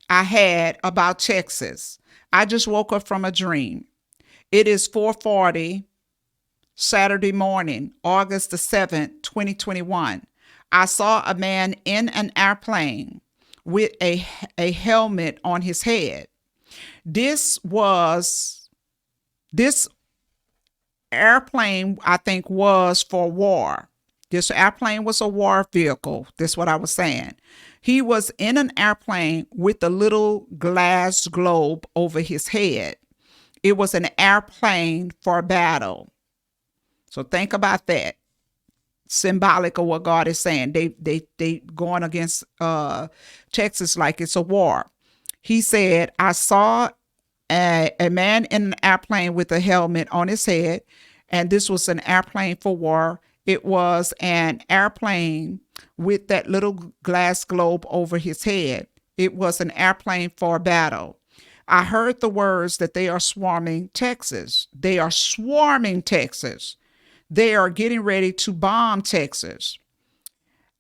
I had about Texas. I just woke up from a dream. It is 4:40 Saturday morning, August the 7th, 2021. I saw a man in an airplane with a helmet on his head. This airplane, I think, was for war. This airplane was a war vehicle. That's what I was saying. He was in an airplane with a little glass globe over his head. It was an airplane for battle. So think about that. Symbolic of what God is saying. They going against Texas like it's a war. He said, I saw a man in an airplane with a helmet on his head, and this was an airplane for war. It was an airplane with that little glass globe over his head. It was an airplane for battle. I heard the words that they are swarming Texas. They are swarming Texas. They are getting ready to bomb Texas.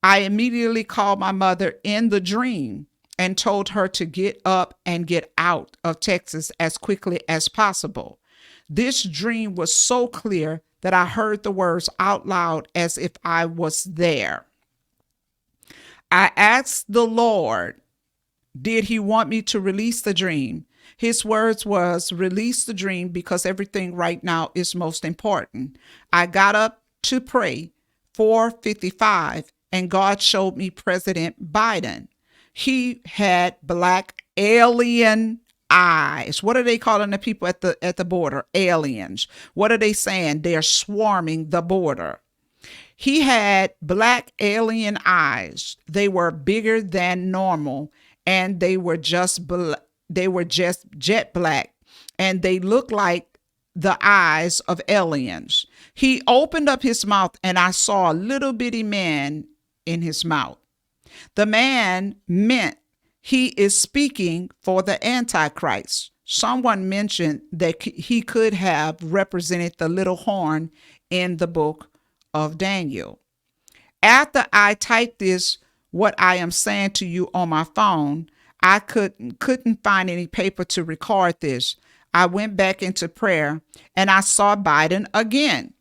I immediately called my mother in the dream and told her to get up and get out of Texas as quickly as possible. This dream was so clear that I heard the words out loud as if I was there. I asked the Lord, did he want me to release the dream? His words was, release the dream because everything right now is most important. I got up to pray, 4:55, and God showed me President Biden. He had black alien eyes. What are they calling the people at the border? Aliens. What are they saying? They're swarming the border. He had black alien eyes. They were bigger than normal, and they were just jet black, and they looked like the eyes of aliens. He opened up his mouth, and I saw a little bitty man in his mouth. The man meant he is speaking for the Antichrist. Someone mentioned that he could have represented the little horn in the book of Daniel. After I typed this, what I am saying to you on my phone, I couldn't find any paper to record this. I went back into prayer and I saw Biden again.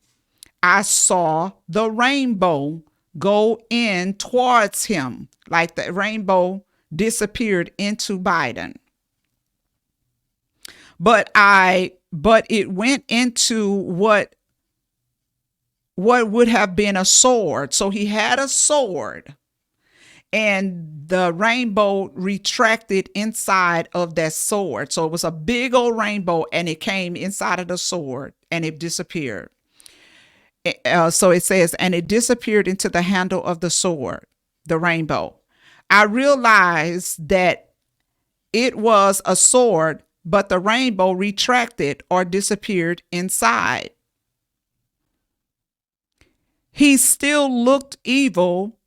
I saw the rainbow go in towards him, like the rainbow disappeared into Biden. But it went into what would have been a sword. So he had a sword, and the rainbow retracted inside of that sword. So it was a big old rainbow, and it came inside of the sword and it disappeared. So it says, and it disappeared into the handle of the sword, the rainbow. I realized that it was a sword, but the rainbow retracted or disappeared inside. He still looked evil,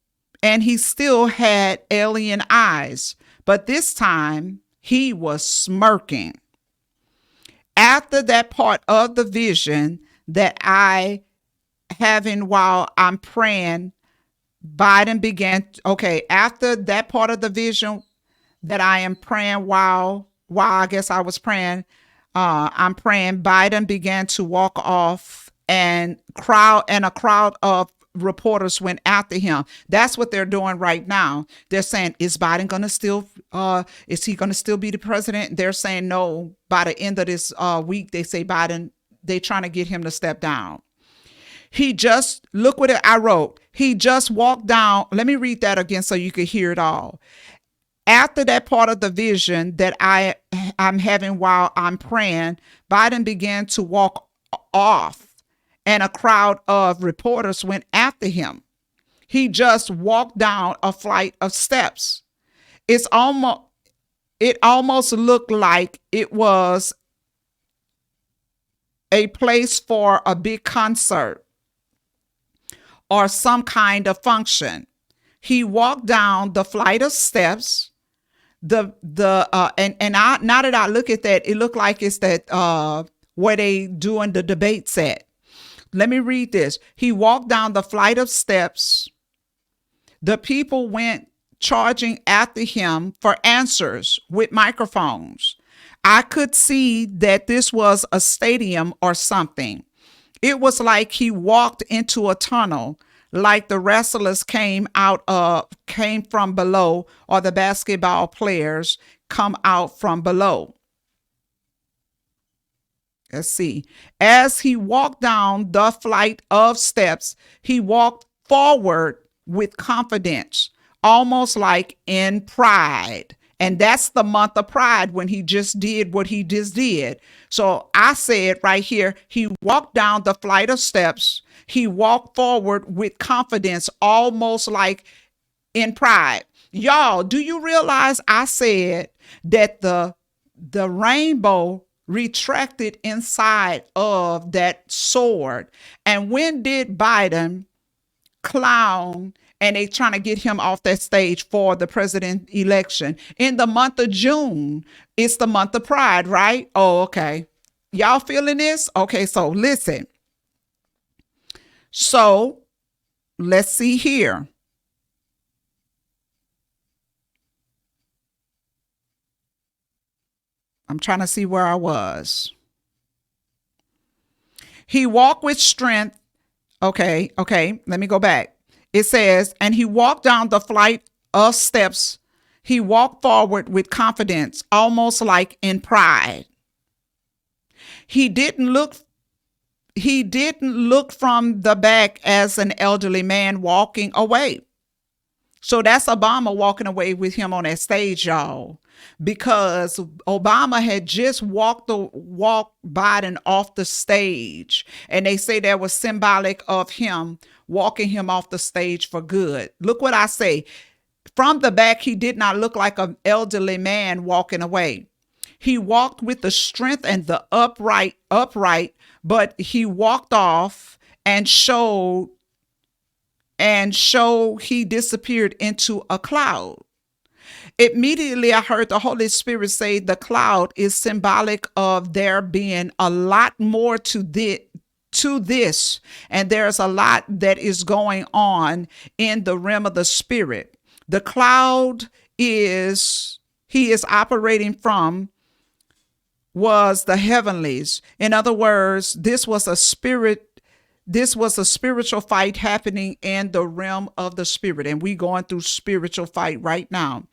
and he still had alien eyes, but this time he was smirking. After that part of the vision that I having while I'm praying, Biden began, okay, after that part of the vision that I am praying while I guess I was praying, I'm praying, Biden began to walk off, and a crowd of reporters went after him. That's what they're doing right now. They're saying, is Biden going to still, is he going to still be the president? They're saying no. By the end of this week, they say Biden, they're trying to get him to step down. He just, look what I wrote. He just walked down. Let me read that again so you could hear it all. After that part of the vision that I'm having while I'm praying, Biden began to walk off, and a crowd of reporters went after him. He just walked down a flight of steps. It almost looked like it was a place for a big concert or some kind of function. He walked down the flight of steps. Now that I look at that, it looked like it's that where they doing the debates at. Let me read this. He walked down the flight of steps. The people went charging after him for answers with microphones. I could see that this was a stadium or something. It was like he walked into a tunnel, like the wrestlers came from below, or the basketball players come out from below. Let's see. As he walked down the flight of steps, he walked forward with confidence, almost like in pride. And that's the month of pride when he just did what he just did. So I said right here, he walked down the flight of steps. He walked forward with confidence, almost like in pride. Y'all, do you realize I said that the rainbow retracted inside of that sword? And when did Biden clown and they trying to get him off that stage for the president election? In the month of June, it's the month of pride, right? Oh, okay. Y'all feeling this? Okay, so listen. So let's see here. I'm trying to see where I was. He walked with strength. Okay, let me go back. It says, and he walked down the flight of steps. He walked forward with confidence, almost like in pride. He didn't look from the back as an elderly man walking away. So that's Obama walking away with him on that stage, y'all, because Obama had just walked Biden off the stage, and they say that was symbolic of him walking him off the stage for good. Look what I say. From the back, he did not look like an elderly man walking away. He walked with the strength and the upright, but he walked off and showed he disappeared into a cloud. Immediately, I heard the Holy Spirit say the cloud is symbolic of there being a lot more to this, and there's a lot that is going on in the realm of the spirit. The cloud he is operating from was the heavenlies. In other words, this was a spiritual fight happening in the realm of the spirit, and we going through spiritual fight right now.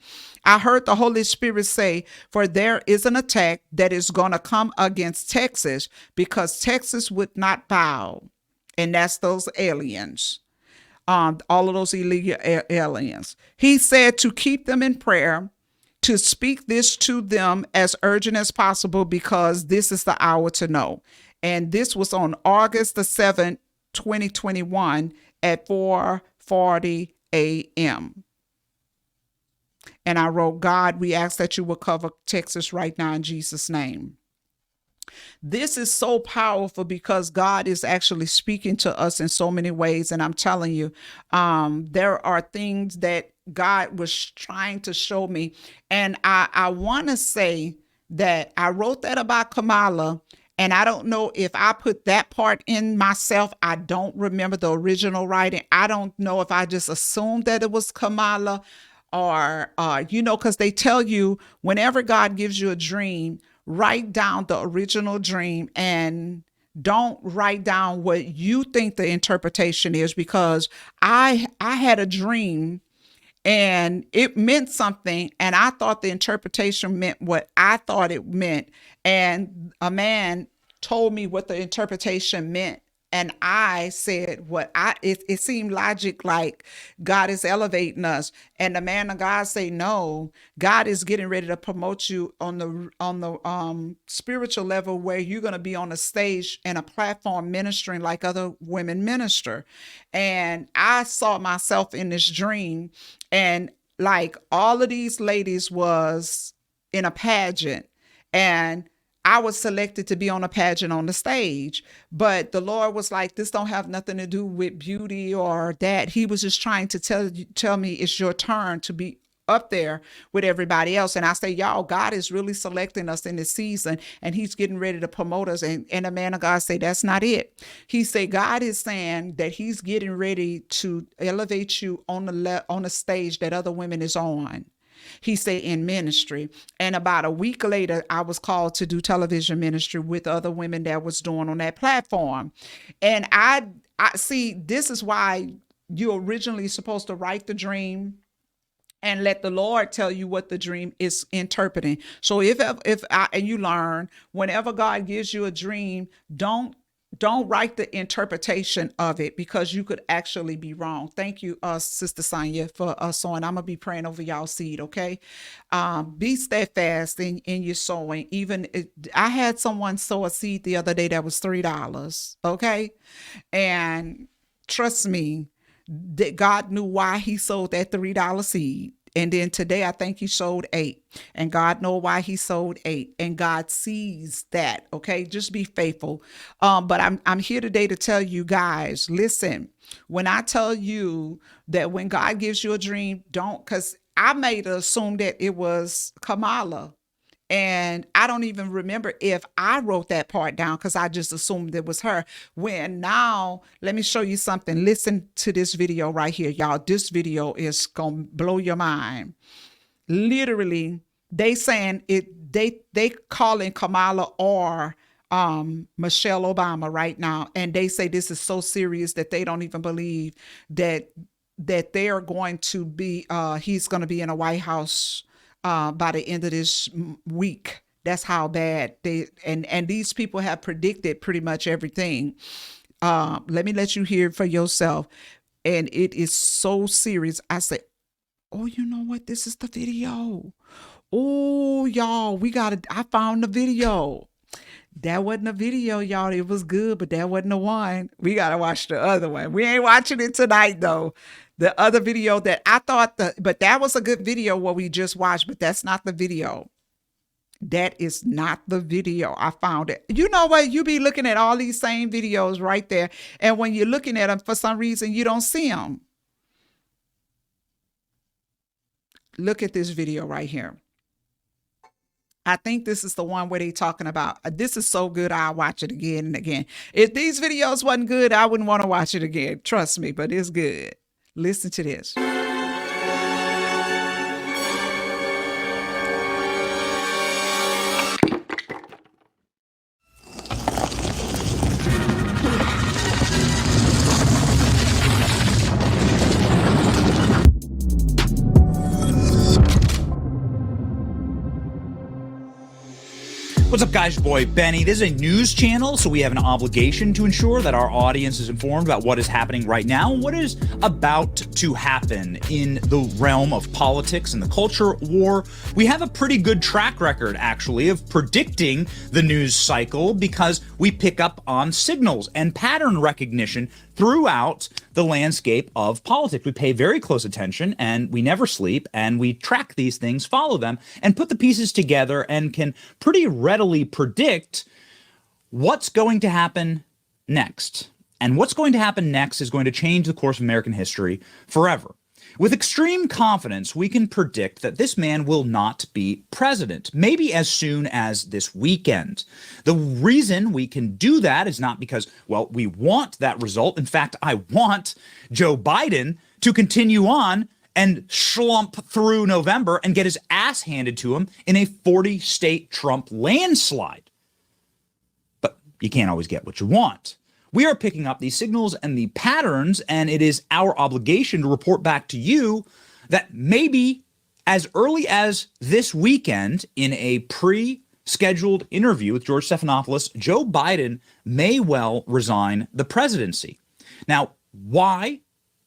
I heard the Holy Spirit say, for there is an attack that is going to come against Texas because Texas would not bow. And that's those aliens, all of those illegal aliens. He said to keep them in prayer, to speak this to them as urgent as possible because this is the hour to know. And this was on August the 7th, 2021 at 4:40 a.m. And I wrote, God, we ask that you will cover Texas right now in Jesus' name. This is so powerful because God is actually speaking to us in so many ways. And I'm telling you, there are things that God was trying to show me. And I want to say that I wrote that about Kamala. And I don't know if I put that part in myself. I don't remember the original writing. I don't know if I just assumed that it was Kamala or, because they tell you whenever God gives you a dream, write down the original dream and don't write down what you think the interpretation is, because I had a dream and it meant something, and I thought the interpretation meant what I thought it meant, and a man told me what the interpretation meant, and I said it seemed logic, like God is elevating us, and the man of God say, no, God is getting ready to promote you on the spiritual level, where you're going to be on a stage and a platform ministering like other women minister. And I saw myself in this dream, and like all of these ladies was in a pageant, and I was selected to be on a pageant on the stage, but the Lord was like, this don't have nothing to do with beauty or that. He was just trying to tell me it's your turn to be up there with everybody else. And I say, y'all, God is really selecting us in this season, and he's getting ready to promote us. And the man of God say, that's not it. He said, God is saying that he's getting ready to elevate you on the stage that other women is on. He said in ministry. And about a week later, I was called to do television ministry with other women that was doing on that platform. And I see, this is why you're originally supposed to write the dream and let the Lord tell you what the dream is interpreting. So and you learn, whenever God gives you a dream, don't write the interpretation of it, because you could actually be wrong. Thank you, Sister Sonia, for sowing. I'm gonna be praying over y'all seed, okay? Be steadfast in your sowing. I had someone sow a seed the other day that was $3, okay? And trust me, that God knew why he sold that $3 seed. And then today, I think he sold 8, and God know why he sold 8, and God sees that. Okay, just be faithful. But I'm here today to tell you guys, listen. When I tell you that when God gives you a dream, don't, because I made assume that it was Kamala. And I don't even remember if I wrote that part down, because I just assumed it was her. When now, let me show you something. Listen to this video right here, y'all. This video is going to blow your mind. Literally, they saying it. They calling Kamala or Michelle Obama right now. And they say this is so serious that they don't even believe that they are going to be, he's going to be in a White House by the end of this week. That's how bad and these people have predicted pretty much everything. Let me let you hear it for yourself. And it is so serious. I said, oh, you know what? This is the video. Oh, y'all, I found the video. That wasn't a video, y'all. It was good, but that wasn't the one. We got to watch the other one. We ain't watching it tonight, though. The other video that I thought, but that was a good video what we just watched, but that's not the video. That is not the video. I found it. You know what? You be looking at all these same videos right there. And when you're looking at them, for some reason, you don't see them. Look at this video right here. I think this is the one where they talking about, this is so good, I'll watch it again and again. If these videos wasn't good, I wouldn't want to watch it again. Trust me, but it's good. Listen to this. What's up, guys? Your boy Benny. This is a news channel, so we have an obligation to ensure that our audience is informed about what is happening right now and what is about to happen in the realm of politics and the culture war. We have a pretty good track record, actually, of predicting the news cycle because we pick up on signals and pattern recognition throughout the landscape of politics. We pay very close attention, and we never sleep, and we track these things, follow them, and put the pieces together and can pretty readily predict what's going to happen next. And what's going to happen next is going to change the course of American history forever. With extreme confidence, we can predict that this man will not be president, maybe as soon as this weekend. The reason we can do that is not because, well, we want that result. In fact, I want Joe Biden to continue on and slump through November and get his ass handed to him in a 40-state Trump landslide. But you can't always get what you want. We are picking up these signals and the patterns, and it is our obligation to report back to you that maybe as early as this weekend in a pre-scheduled interview with George Stephanopoulos, Joe Biden may well resign the presidency. Now, why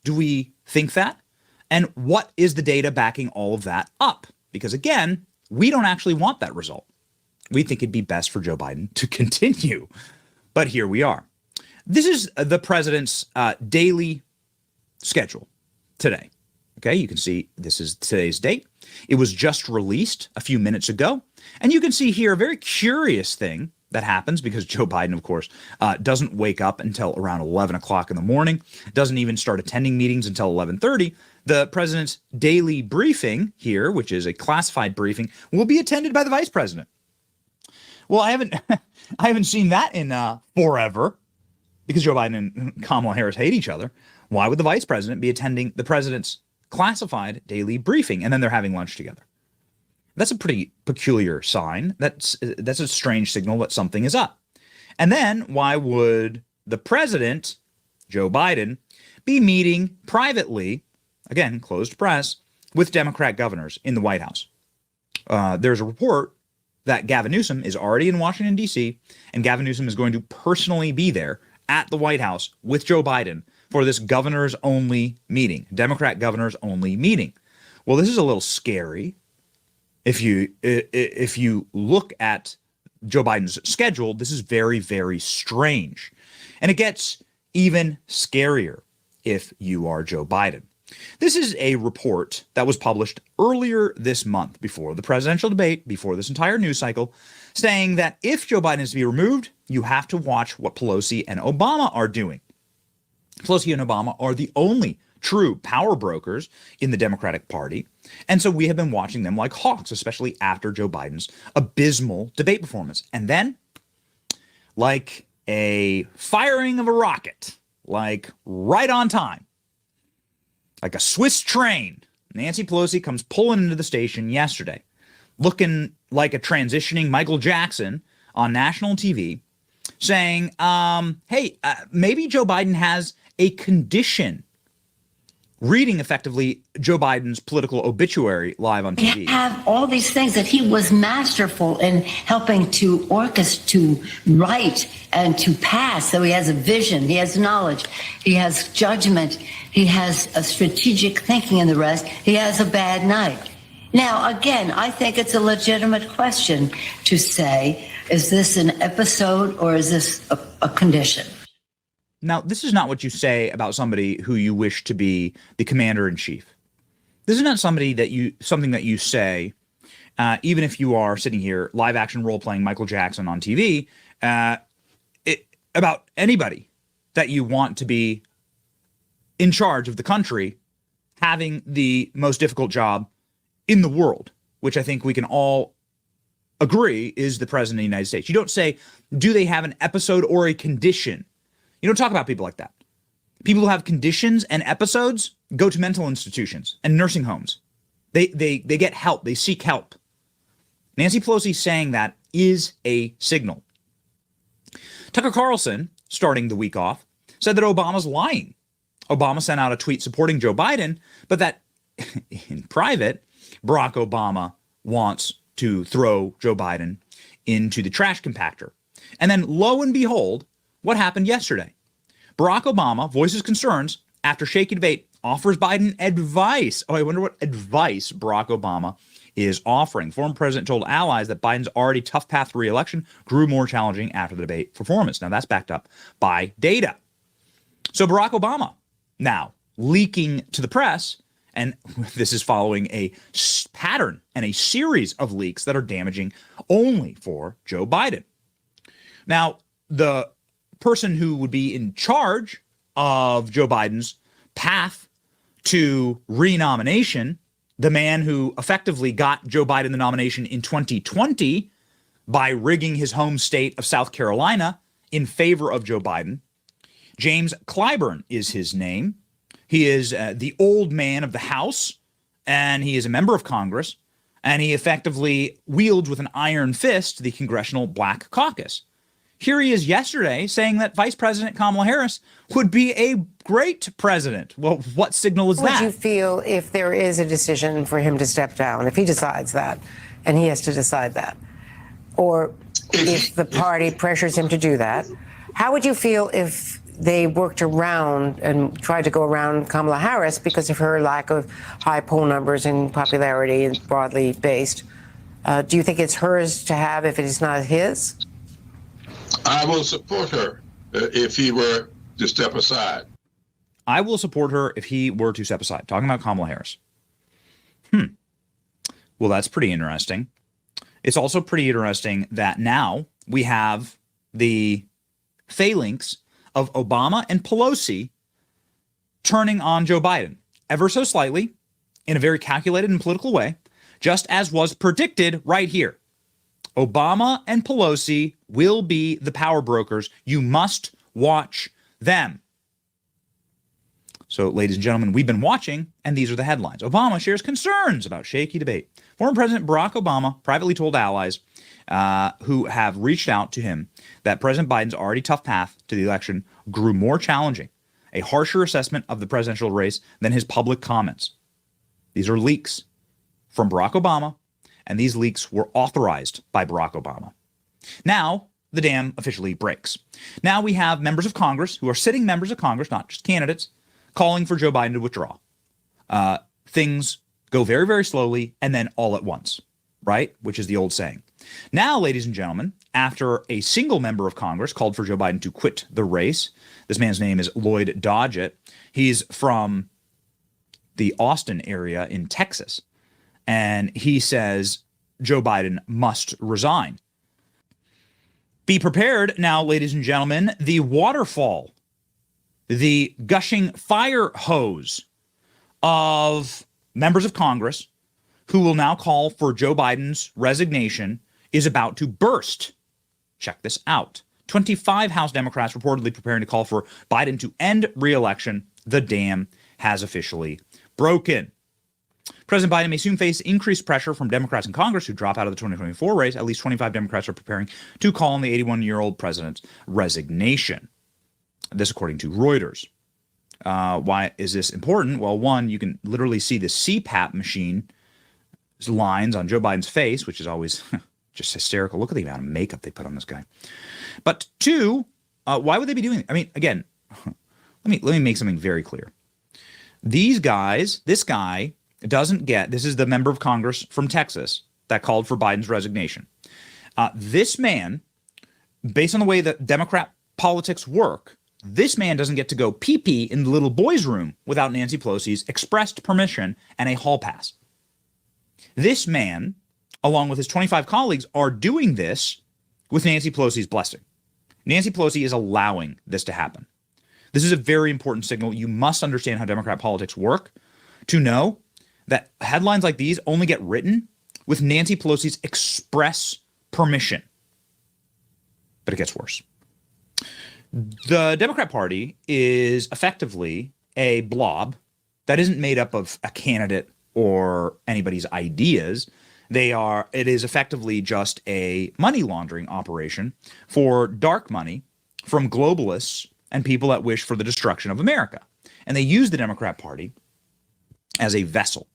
do we think that? And what is the data backing all of that up? Because again, we don't actually want that result. We think it'd be best for Joe Biden to continue. But here we are. This is the president's daily schedule today. Okay, you can see this is today's date. It was just released a few minutes ago. And you can see here a very curious thing that happens because Joe Biden, of course, doesn't wake up until around 11 o'clock in the morning, doesn't even start attending meetings until 11:30. The president's daily briefing here, which is a classified briefing, will be attended by the vice president. Well, I haven't seen that in forever, because Joe Biden and Kamala Harris hate each other. Why would the vice president be attending the president's classified daily briefing, and then they're having lunch together? That's a pretty peculiar sign. That's a strange signal that something is up. And then why would the president, Joe Biden, be meeting privately, again, closed press, with Democrat governors in the White House? There's a report that Gavin Newsom is already in Washington, D.C., and Gavin Newsom is going to personally be there at the White House with Joe Biden for this governors only meeting, Democrat governors only meeting. Well, this is a little scary. If you look at Joe Biden's schedule, this is very, very strange. And it gets even scarier if you are Joe Biden. This is a report that was published earlier this month, before the presidential debate, before this entire news cycle, saying that if Joe Biden is to be removed, you have to watch what Pelosi and Obama are doing. Pelosi and Obama are the only true power brokers in the Democratic Party. And so we have been watching them like hawks, especially after Joe Biden's abysmal debate performance. And then, like a firing of a rocket, like right on time, like a Swiss train, Nancy Pelosi comes pulling into the station yesterday, looking like a transitioning Michael Jackson on national TV, saying, hey, maybe Joe Biden has a condition, reading effectively Joe Biden's political obituary live on TV. We have all these things that he was masterful in helping to orchestrate, to write, and to pass. So he has a vision, he has knowledge, he has judgment, he has a strategic thinking, and the rest. He has a bad night. Now, again, I think it's a legitimate question to say, is this an episode or is this a condition? Now, this is not what you say about somebody who you wish to be the commander in chief. This is not something that you say, even if you are sitting here live action role playing Michael Jackson on TV, about anybody that you want to be in charge of the country, having the most difficult job in the world, which I think we can all agree is the president of the United States. You don't say, do they have an episode or a condition? You don't talk about people like that. People who have conditions and episodes go to mental institutions and nursing homes. They get help. They seek help. Nancy Pelosi saying that is a signal. Tucker Carlson, starting the week off, said that Obama's lying. Obama sent out a tweet supporting Joe Biden, but that in private, Barack Obama wants to throw Joe Biden into the trash compactor. And then lo and behold, what happened yesterday? Barack Obama voices concerns after shaky debate, offers Biden advice. Oh, I wonder what advice Barack Obama is offering. Former president told allies that Biden's already tough path to re-election grew more challenging after the debate performance. Now, that's backed up by data. So Barack Obama now leaking to the press, and this is following a pattern and a series of leaks that are damaging only for Joe Biden. Now, the person who would be in charge of Joe Biden's path to renomination, the man who effectively got Joe Biden the nomination in 2020 by rigging his home state of South Carolina in favor of Joe Biden, James Clyburn is his name. He is the old man of the House, and he is a member of Congress, and he effectively wields with an iron fist the Congressional Black Caucus. Here he is yesterday saying that Vice President Kamala Harris would be a great president. Well, what signal is that? Would you feel if there is a decision for him to step down, if he decides that, and he has to decide that, or if the party pressures him to do that, how would you feel if they worked around and tried to go around Kamala Harris because of her lack of high poll numbers and popularity and broadly based? Do you think it's hers to have if it is not his? I will support her if he were to step aside. I will support her if he were to step aside. Talking about Kamala Harris. Well, that's pretty interesting. It's also pretty interesting that now we have the phalanx of Obama and Pelosi turning on Joe Biden. ever so slightly, in a very calculated and political way, just as was predicted right here. Obama and Pelosi will be the power brokers. You must watch them. So, ladies and gentlemen, we've been watching, and these are the headlines. Obama shares concerns about shaky debate. Former President Barack Obama privately told allies who have reached out to him that President Biden's already tough path to the election grew more challenging, a harsher assessment of the presidential race than his public comments. These are leaks from Barack Obama, and these leaks were authorized by Barack Obama. Now, the dam officially breaks. Now we have members of Congress who are sitting members of Congress, not just candidates, calling for Joe Biden to withdraw. Things go very, very slowly and then all at once, right? Which is the old saying. Now, ladies and gentlemen, after a single member of Congress called for Joe Biden to quit the race, this man's name is Lloyd Doggett. He's from the Austin area in Texas. And he says Joe Biden must resign. Be prepared now, ladies and gentlemen, the waterfall, the gushing fire hose of members of Congress who will now call for Joe Biden's resignation is about to burst. Check this out. 25 House Democrats reportedly preparing to call for Biden to end re-election. The dam has officially broken. President Biden may soon face increased pressure from Democrats in Congress who drop out of the 2024 race. At least 25 Democrats are preparing to call on the 81-year-old president's resignation. This according to Reuters. Why is this important? Well, one, you can literally see the CPAP machine lines on Joe Biden's face, which is always just hysterical. Look at the amount of makeup they put on this guy. But two, why would they be doing it? I mean, again, let me make something very clear. These guys, this guy doesn't get, this is the member of Congress from Texas that called for Biden's resignation. This man, based on the way that Democrat politics work, this man doesn't get to go pee-pee in the little boys' room without Nancy Pelosi's expressed permission and a hall pass. This man, along with his 25 colleagues, are doing this with Nancy Pelosi's blessing. Nancy Pelosi is allowing this to happen. This is a very important signal. You must understand how Democrat politics work to know that headlines like these only get written with Nancy Pelosi's express permission. But it gets worse. The Democrat Party is effectively a blob that isn't made up of a candidate or anybody's ideas. It is effectively just a money laundering operation for dark money from globalists and people that wish for the destruction of America. And they use the Democrat Party as a vessel.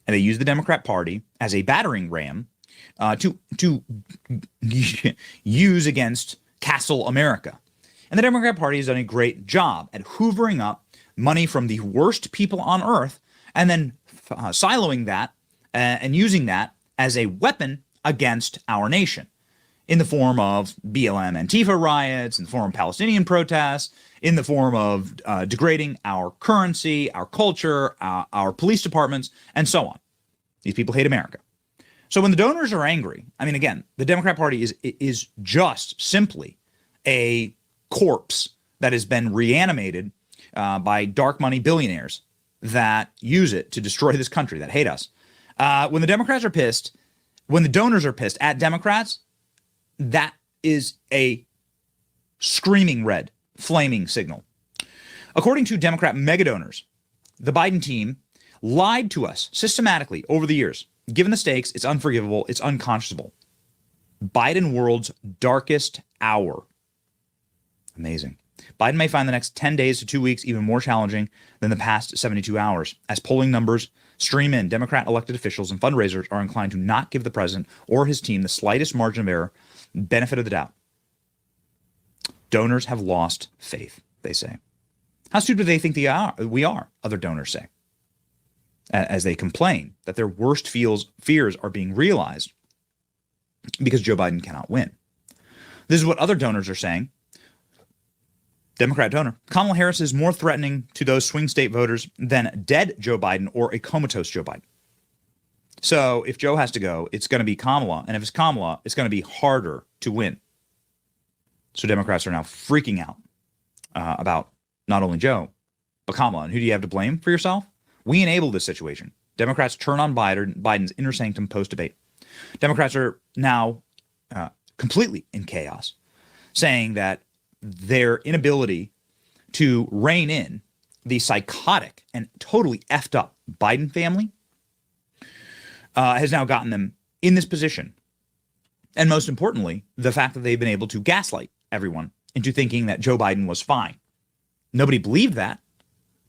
And they use the Democrat Party as a battering ram to use against Castle America. And the Democrat Party has done a great job at hoovering up money from the worst people on earth and then siloing that and using that as a weapon against our nation in the form of BLM Antifa riots, in the form of Palestinian protests, in the form of degrading our currency, our culture, our police departments, and so on. These people hate America. So when the donors are angry, I mean, again, the Democrat Party is just simply a corpse that has been reanimated by dark money billionaires that use it to destroy this country, that hate us. When the Democrats are pissed, when the donors are pissed at Democrats, that is a screaming red, flaming signal. According to Democrat megadonors, the Biden team lied to us systematically over the years. Given the stakes, it's unforgivable, it's unconscionable. Biden world's darkest hour. Amazing. Biden may find the next 10 days to 2 weeks even more challenging than the past 72 hours. As polling numbers stream in, Democrat elected officials and fundraisers are inclined to not give the president or his team the slightest margin of error, benefit of the doubt. Donors have lost faith, they say. How stupid do they think we are, other donors say, as they complain that their worst fears are being realized because Joe Biden cannot win. This is what other donors are saying. Democrat donor. Kamala Harris is more threatening to those swing state voters than dead Joe Biden or a comatose Joe Biden. So if Joe has to go, it's going to be Kamala. And if it's Kamala, it's going to be harder to win. So Democrats are now freaking out about not only Joe, but Kamala. And who do you have to blame for yourself? We enable this situation. Democrats turn on Biden's inner sanctum post-debate. Democrats are now completely in chaos, saying that their inability to rein in the psychotic and totally effed up Biden family has now gotten them in this position. And most importantly, the fact that they've been able to gaslight everyone into thinking that Joe Biden was fine. Nobody believed that.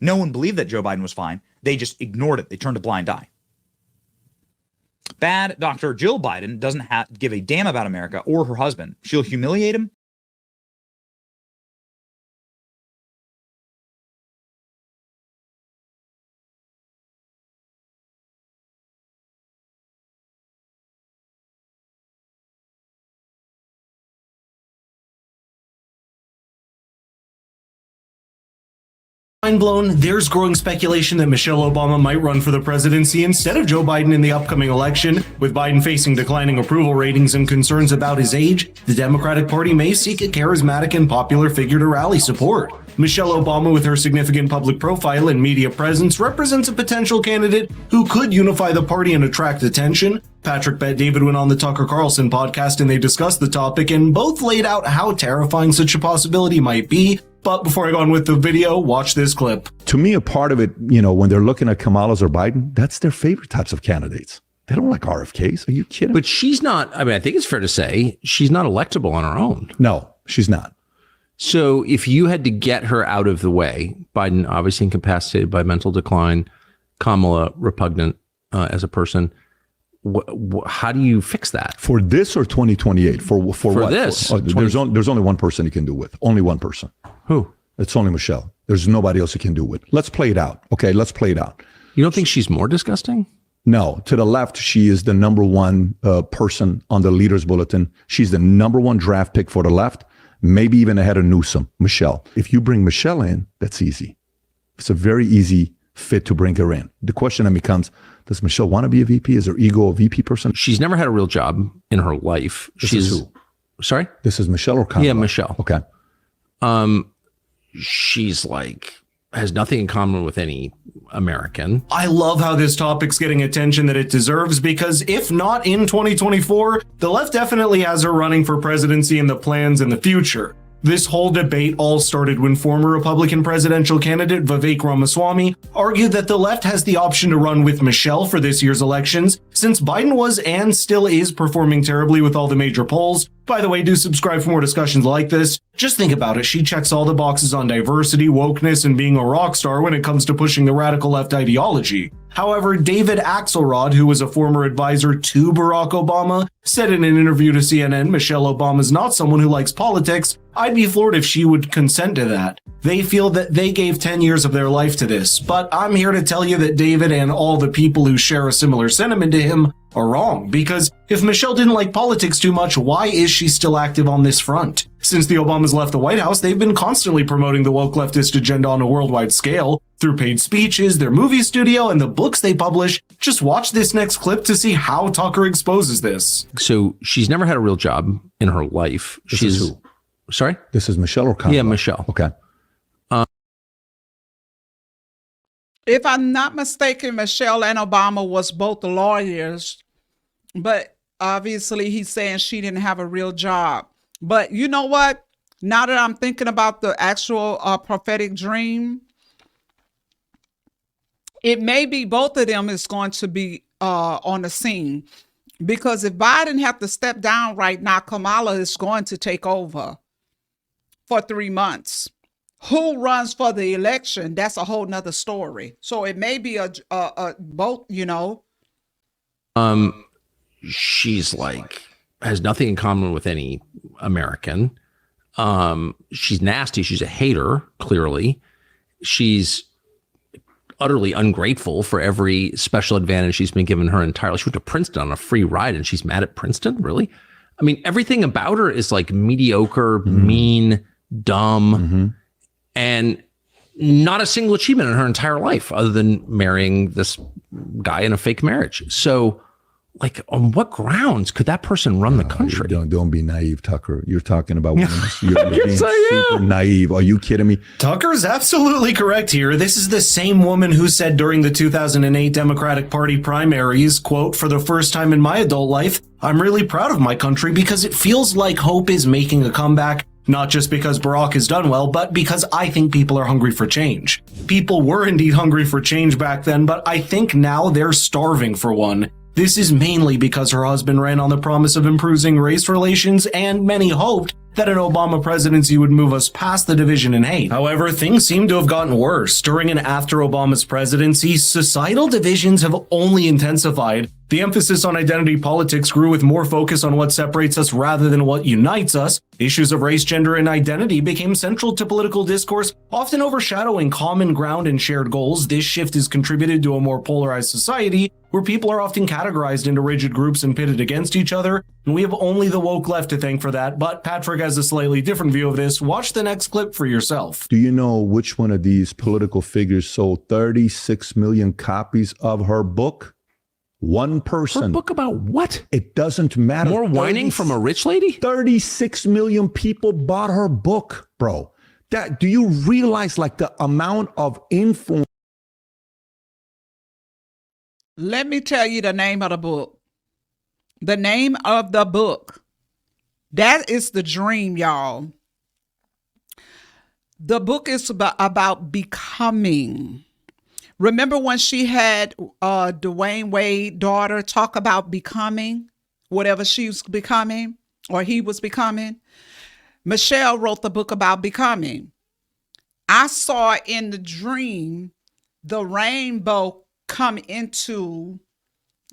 No one believed that Joe Biden was fine. They just ignored it. They turned a blind eye. Bad Dr. Jill Biden doesn't give a damn about America or her husband. She'll humiliate him. Mind blown, there's growing speculation that Michelle Obama might run for the presidency instead of Joe Biden in the upcoming election. With Biden facing declining approval ratings and concerns about his age, the Democratic Party may seek a charismatic and popular figure to rally support. Michelle Obama, with her significant public profile and media presence, represents a potential candidate who could unify the party and attract attention. Patrick Bet David went on the Tucker Carlson podcast and they discussed the topic and both laid out how terrifying such a possibility might be. But before I go on with the video, watch this clip. To me, a part of it, when they're looking at Kamala's or Biden, that's their favorite types of candidates. They don't like RFKs. Are you kidding? But she's not, I think it's fair to say she's not electable on her own. No, she's not. So if you had to get her out of the way, Biden obviously incapacitated by mental decline, Kamala repugnant as a person, how do you fix that? For this or 2028? For what? This. There's only one person you can do it with. Only one person. Who? It's only Michelle. There's nobody else you can do it with. Let's play it out. Okay, let's play it out. You don't think she's more disgusting? No. To the left, she is the number one person on the leaders bulletin. She's the number one draft pick for the left, maybe even ahead of Newsom, Michelle. If you bring Michelle in, that's easy. It's a very easy fit to bring her in. The question then becomes, does Michelle want to be a VP? Is her ego a VP person? She's never had a real job in her life. This is who? Sorry? This is Michelle or Kamala? Yeah, Michelle. Okay. She's has nothing in common with any American. I love how this topic's getting attention that it deserves because if not in 2024, the left definitely has her running for presidency and the plans in the future. This whole debate all started when former Republican presidential candidate Vivek Ramaswamy argued that the left has the option to run with Michelle for this year's elections, since Biden was and still is performing terribly with all the major polls. By the way, do subscribe for more discussions like this. Just think about it. She checks all the boxes on diversity, wokeness, and being a rock star when it comes to pushing the radical left ideology. However, David Axelrod, who was a former advisor to Barack Obama, said in an interview to CNN, Michelle Obama's not someone who likes politics. I'd be floored if she would consent to that. They feel that they gave 10 years of their life to this. But I'm here to tell you that David and all the people who share a similar sentiment to him are wrong. Because if Michelle didn't like politics too much, why is she still active on this front? Since the Obamas left the White House, they've been constantly promoting the woke leftist agenda on a worldwide scale through paid speeches, their movie studio, and the books they publish. Just watch this next clip to see how Tucker exposes this. So she's never had a real job in her life. This is who? Sorry? This is Michelle or Kamala? Yeah, Michelle. Okay. If I'm not mistaken, Michelle and Obama was both lawyers, but obviously he's saying she didn't have a real job. But you know what? Now that I'm thinking about the actual prophetic dream, it may be both of them is going to be on the scene. Because if Biden have to step down right now, Kamala is going to take over for 3 months. Who runs for the election? That's a whole nother story. So it may be a both, She's has nothing in common with any American. She's nasty. She's a hater, clearly. She's utterly ungrateful for every special advantage she's been given her entire life. She went to Princeton on a free ride and she's mad at Princeton? Really? I mean, everything about her is mediocre, mean, dumb, and not a single achievement in her entire life other than marrying this guy in a fake marriage. So like, on what grounds could that person run the country? Don't be naive, Tucker. You're talking about women. You're being Yes, I super am. naive. Are you kidding me? Tucker's absolutely correct here. This is the same woman who said during the 2008 Democratic Party primaries, quote, "For the first time in my adult life, I'm really proud of my country because it feels like hope is making a comeback. Not just because Barack has done well, but because I think people are hungry for change." People were indeed hungry for change back then, but I think now they're starving for one. This is mainly because her husband ran on the promise of improving race relations, and many hoped that an Obama presidency would move us past the division and hate. However, things seem to have gotten worse. During and after Obama's presidency, societal divisions have only intensified. The emphasis on identity politics grew with more focus on what separates us rather than what unites us. Issues of race, gender, and identity became central to political discourse, often overshadowing common ground and shared goals. This shift has contributed to a more polarized society, where people are often categorized into rigid groups and pitted against each other, and we have only the woke left to thank for that. But Patrick has a slightly different view of this. Watch the next clip for yourself. Do you know which one of these political figures sold 36 million copies of her book? One person. Her book about what? It doesn't matter. More whining from a rich lady? 36 million people bought her book, bro. Do you realize like the amount of influence? Let me tell you the name of the book. The name of the book. That is the dream, y'all. The book is about becoming. Remember when she had Dwayne Wade's daughter talk about becoming, whatever she was becoming or he was becoming? Michelle wrote the book about becoming. I saw in the dream the rainbow come into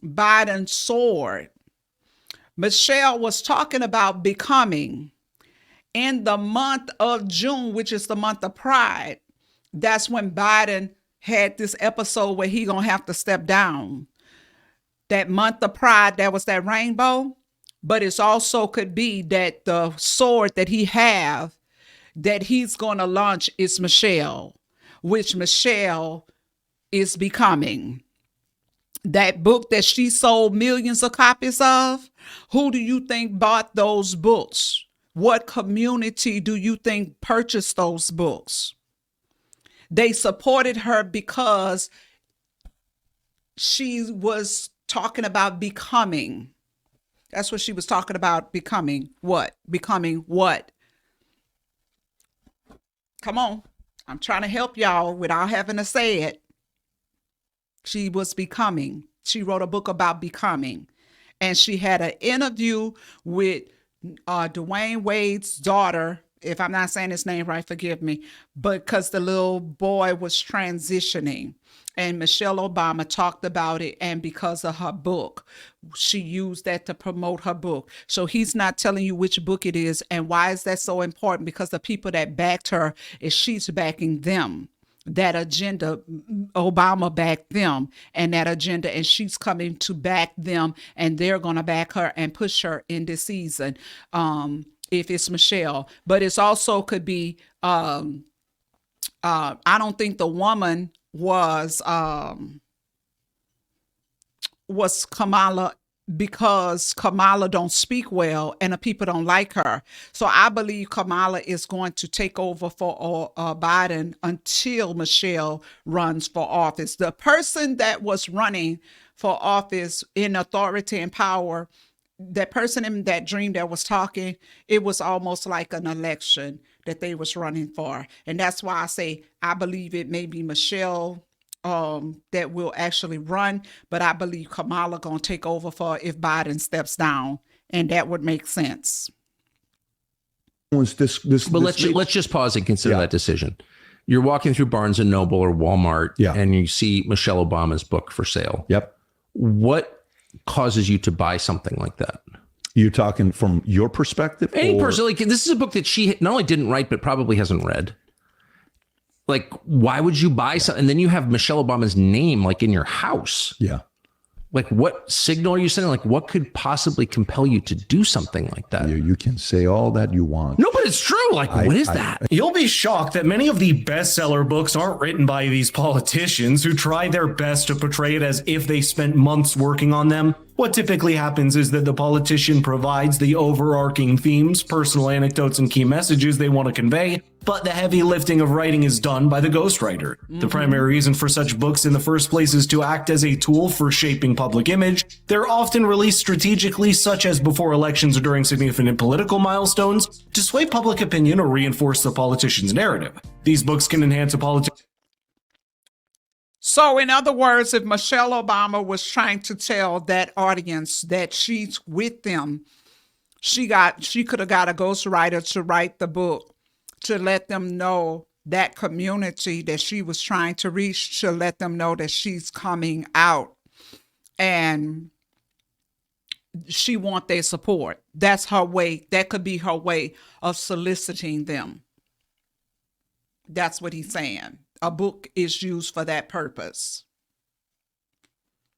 Biden's sword. Michelle was talking about becoming. In the month of June, which is the month of Pride, that's when Biden had this episode where he gonna have to step down. That month of Pride, that was that rainbow, but it's also could be that the sword that he have that he's gonna launch is Michelle, which Michelle is becoming. That book that she sold millions of copies of, who do you think bought those books? What community do you think purchased those books? They supported her because she was talking about becoming. That's what she was talking about, becoming what? Becoming what? Come on. I'm trying to help y'all without having to say it. She was becoming. She wrote a book about becoming. And she had an interview with Dwayne Wade's daughter. If I'm not saying his name right, forgive me, but because the little boy was transitioning and Michelle Obama talked about it. And because of her book, she used that to promote her book. So he's not telling you which book it is. And why is that so important? Because the people that backed her is she's backing them. That agenda, Obama backed them and that agenda, and she's coming to back them, and they're going to back her and push her in this season. If it's Michelle, but it's also could be, I don't think the woman was Kamala, because Kamala don't speak well and the people don't like her. So I believe Kamala is going to take over for Biden until Michelle runs for office. The person that was running for office in authority and power, that person in that dream that was talking, it was almost like an election that they was running for. And that's why I say I believe it may be Michelle that will actually run, but I believe Kamala gonna take over for if Biden steps down, and that would make sense. But let's just pause and consider that decision. You're walking through Barnes and Noble or Walmart, and you see Michelle Obama's book for sale. Yep. What causes you to buy something like that? You're talking from your perspective? Any person, like, this is a book that she not only didn't write, but probably hasn't read. Like, why would you buy something? And then you have Michelle Obama's name, like, in your house. Yeah. Like, what signal are you sending? Like, what could possibly compel you to do something like that? You can say all that you want. No, but it's true. Like, what is that? You'll be shocked that many of the bestseller books aren't written by these politicians who try their best to portray it as if they spent months working on them. What typically happens is that the politician provides the overarching themes, personal anecdotes, and key messages they want to convey, but the heavy lifting of writing is done by the ghostwriter. The primary reason for such books in the first place is to act as a tool for shaping public image. They're often released strategically, such as before elections or during significant political milestones, to sway public opinion or reinforce the politician's narrative. These books can enhance a politician's. So, in other words, if Michelle Obama was trying to tell that audience that she's with them, she could have got a ghostwriter to write the book to let them know, that community that she was trying to reach, to let them know that she's coming out and she want their support. That's her way. That could be her way of soliciting them. That's what he's saying. A book is used for that purpose.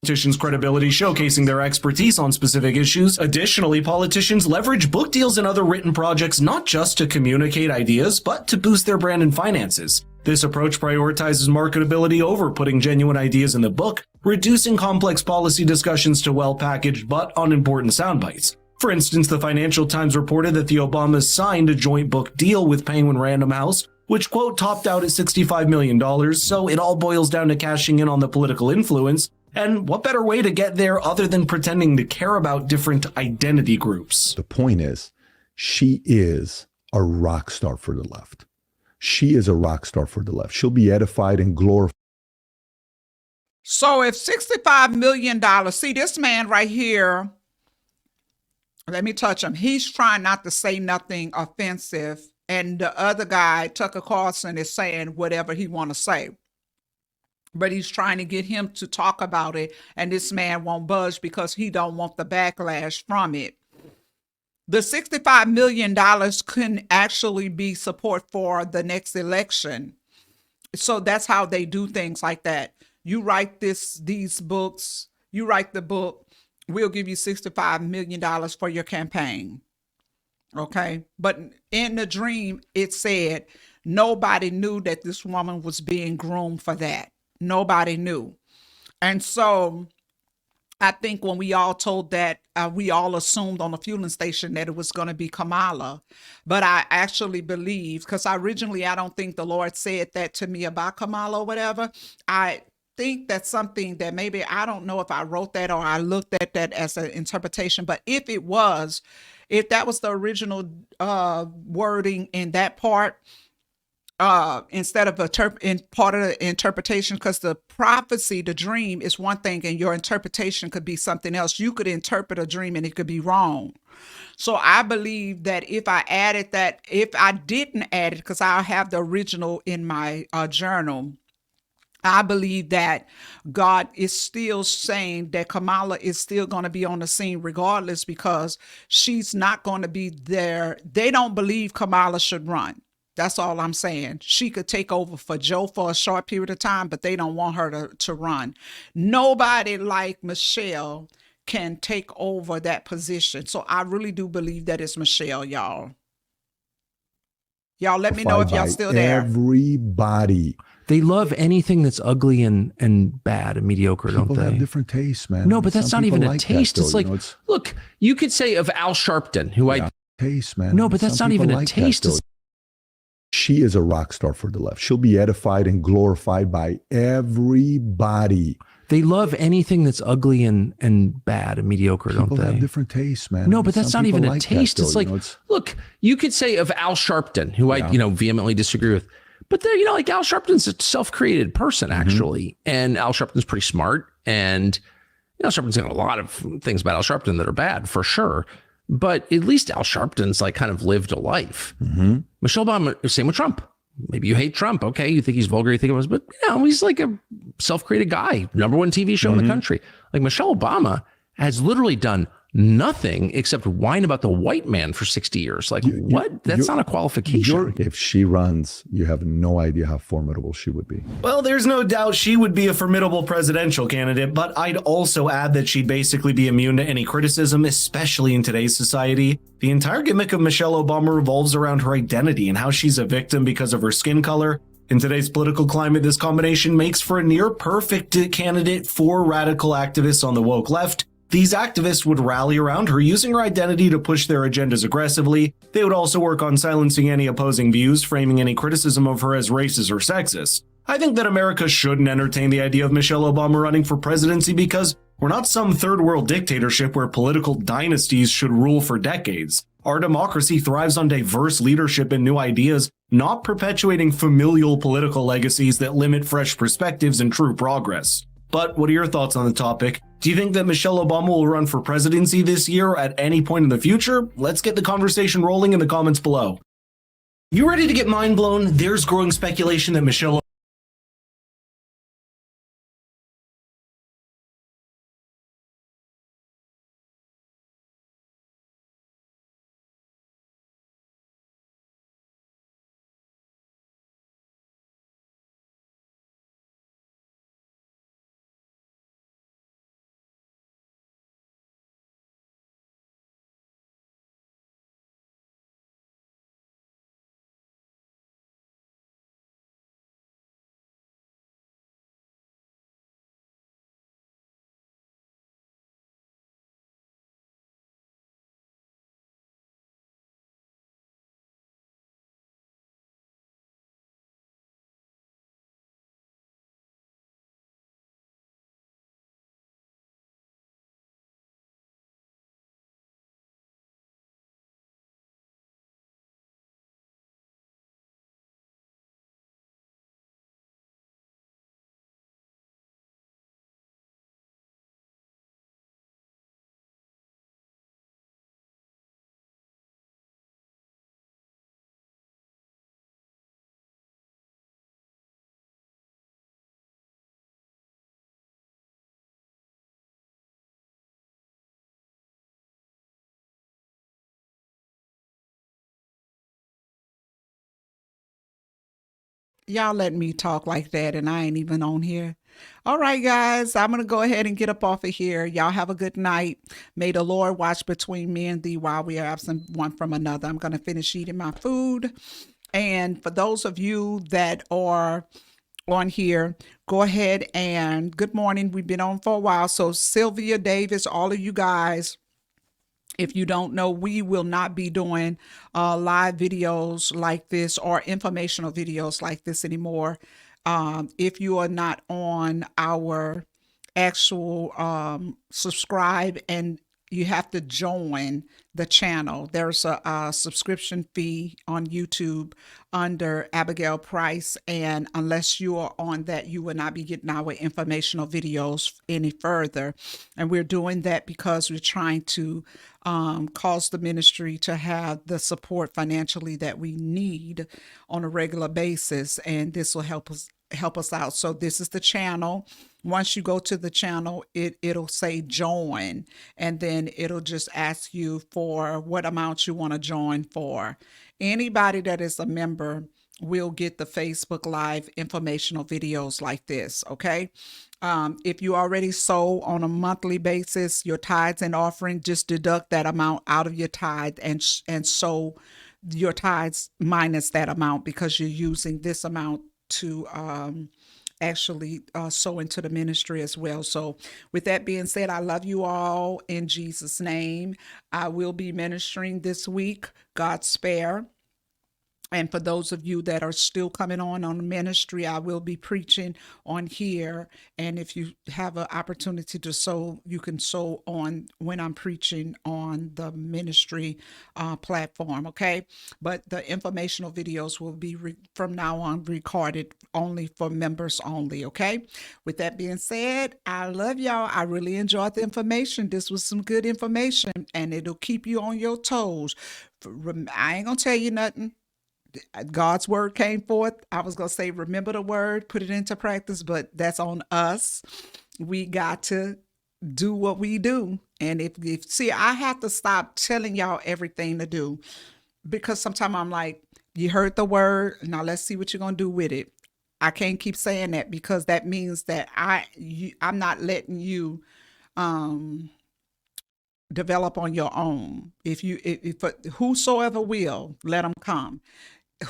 Politicians' credibility, showcasing their expertise on specific issues. Additionally, politicians leverage book deals and other written projects not just to communicate ideas, but to boost their brand and finances. This approach prioritizes marketability over putting genuine ideas in the book, reducing complex policy discussions to well-packaged but unimportant sound bites. For instance, the Financial Times reported that the Obamas signed a joint book deal with Penguin Random House, which, quote, topped out at $65 million, so it all boils down to cashing in on the political influence. And what better way to get there other than pretending to care about different identity groups? The point is, she is a rock star for the left. She is a rock star for the left. She'll be edified and glorified. So if $65 million, see this man right here, let me touch him. He's trying not to say nothing offensive. And the other guy, Tucker Carlson, is saying whatever he want to say. But he's trying to get him to talk about it. And this man won't budge because he don't want the backlash from it. The $65 million can actually be support for the next election. So that's how they do things like that. You write these books, you write the book, we'll give you $65 million for your campaign. Okay. But in the dream, it said nobody knew that this woman was being groomed for that. Nobody knew. And so I think when we all told that, we all assumed on the fueling station that it was going to be Kamala. But I actually believe, because I don't think the Lord said that to me about Kamala or whatever. I think that's something that maybe, I don't know if I wrote that or I looked at that as an interpretation, but if that was the original wording in that part, instead of in part of the interpretation, because the prophecy, the dream is one thing and your interpretation could be something else. You could interpret a dream and it could be wrong. So I believe that if I didn't add it, because I have the original in my journal, I believe that God is still saying that Kamala is still going to be on the scene regardless, because she's not going to be there. They don't believe Kamala should run. That's all I'm saying. She could take over for Joe for a short period of time, but they don't want her to run. Nobody like Michelle can take over that position. So I really do believe that it's Michelle, y'all. Y'all let me know if y'all still there. Everybody. They love anything that's ugly and bad and mediocre, People don't they? have different tastes, man. No, but that's Some not even people a like taste. that, It's though, like, look, you could say of Al Sharpton, who taste, man. No, but that's Some not even people a like that, taste. though. It's She is a rock star for the left. She'll be edified and glorified by everybody. They love anything that's ugly and bad and mediocre, People don't they? have different tastes, man. No, but that's Some not even people a like that, taste. though, It's like, look, you could say of Al Sharpton, who I vehemently disagree with, but they're, like Al Sharpton's a self-created person, actually. And Al Sharpton's pretty smart. And Al Sharpton's got a lot of things about Al Sharpton that are bad, for sure. But at least Al Sharpton's like kind of lived a life. Michelle Obama, same with Trump. Maybe you hate Trump. Okay. You think he's vulgar. You think it was, but he's like a self-created guy, #1 TV show in the country. Like Michelle Obama has literally done nothing except whine about the white man for 60 years. Like what? That's not a qualification. If she runs, you have no idea how formidable she would be. Well, there's no doubt she would be a formidable presidential candidate, but I'd also add that she'd basically be immune to any criticism, especially in today's society. The entire gimmick of Michelle Obama revolves around her identity and how she's a victim because of her skin color. In today's political climate, this combination makes for a near perfect candidate for radical activists on the woke left. These activists would rally around her, using her identity to push their agendas aggressively. They would also work on silencing any opposing views, framing any criticism of her as racist or sexist. I think that America shouldn't entertain the idea of Michelle Obama running for presidency because we're not some third world dictatorship where political dynasties should rule for decades. Our democracy thrives on diverse leadership and new ideas, not perpetuating familial political legacies that limit fresh perspectives and true progress. But what are your thoughts on the topic? Do you think that Michelle Obama will run for presidency this year or at any point in the future? Let's get the conversation rolling in the comments below. You ready to get mind blown? There's growing speculation that Michelle Y'all let me talk like that and I ain't even on here. All right, guys, I'm going to go ahead and get up off of here. Y'all have a good night. May the Lord watch between me and thee while we are absent one from another. I'm going to finish eating my food. And for those of you that are on here, go ahead and good morning. We've been on for a while. So Sylvia Davis, all of you guys, if you don't know, we will not be doing live videos like this or informational videos like this anymore. If you are not on our actual subscribe, and you have to join the channel. There's a subscription fee on YouTube under Abigail Price, and unless you are on that, you will not be getting our informational videos any further. And we're doing that because we're trying to cause the ministry to have the support financially that we need on a regular basis, and this will help us out. So this is the channel. Once you go to the channel, it'll say join, and then it'll just ask you for what amount you want to join for. Anybody that is a member will get the Facebook Live informational videos like this, okay? If you already sow on a monthly basis, your tithes and offering, just deduct that amount out of your tithe and sow your tithes minus that amount, because you're using this amount to actually sow into the ministry as well. So with that being said, I love you all in Jesus' name. I will be ministering this week, God spare. And for those of you that are still coming on the ministry, I will be preaching on here. And if you have an opportunity to sow, you can sow on when I'm preaching on the ministry platform, okay? But the informational videos will be from now on recorded only for members only, okay? With that being said, I love y'all. I really enjoyed the information. This was some good information, and it'll keep you on your toes. I ain't gonna tell you nothing. God's word came forth. I was going to say, remember the word, put it into practice, but that's on us. We got to do what we do. And if see, I have to stop telling y'all everything to do, because sometimes I'm like, you heard the word, now let's see what you're going to do with it. I can't keep saying that, because that means that I'm not letting you develop on your own. If whosoever will, let them come.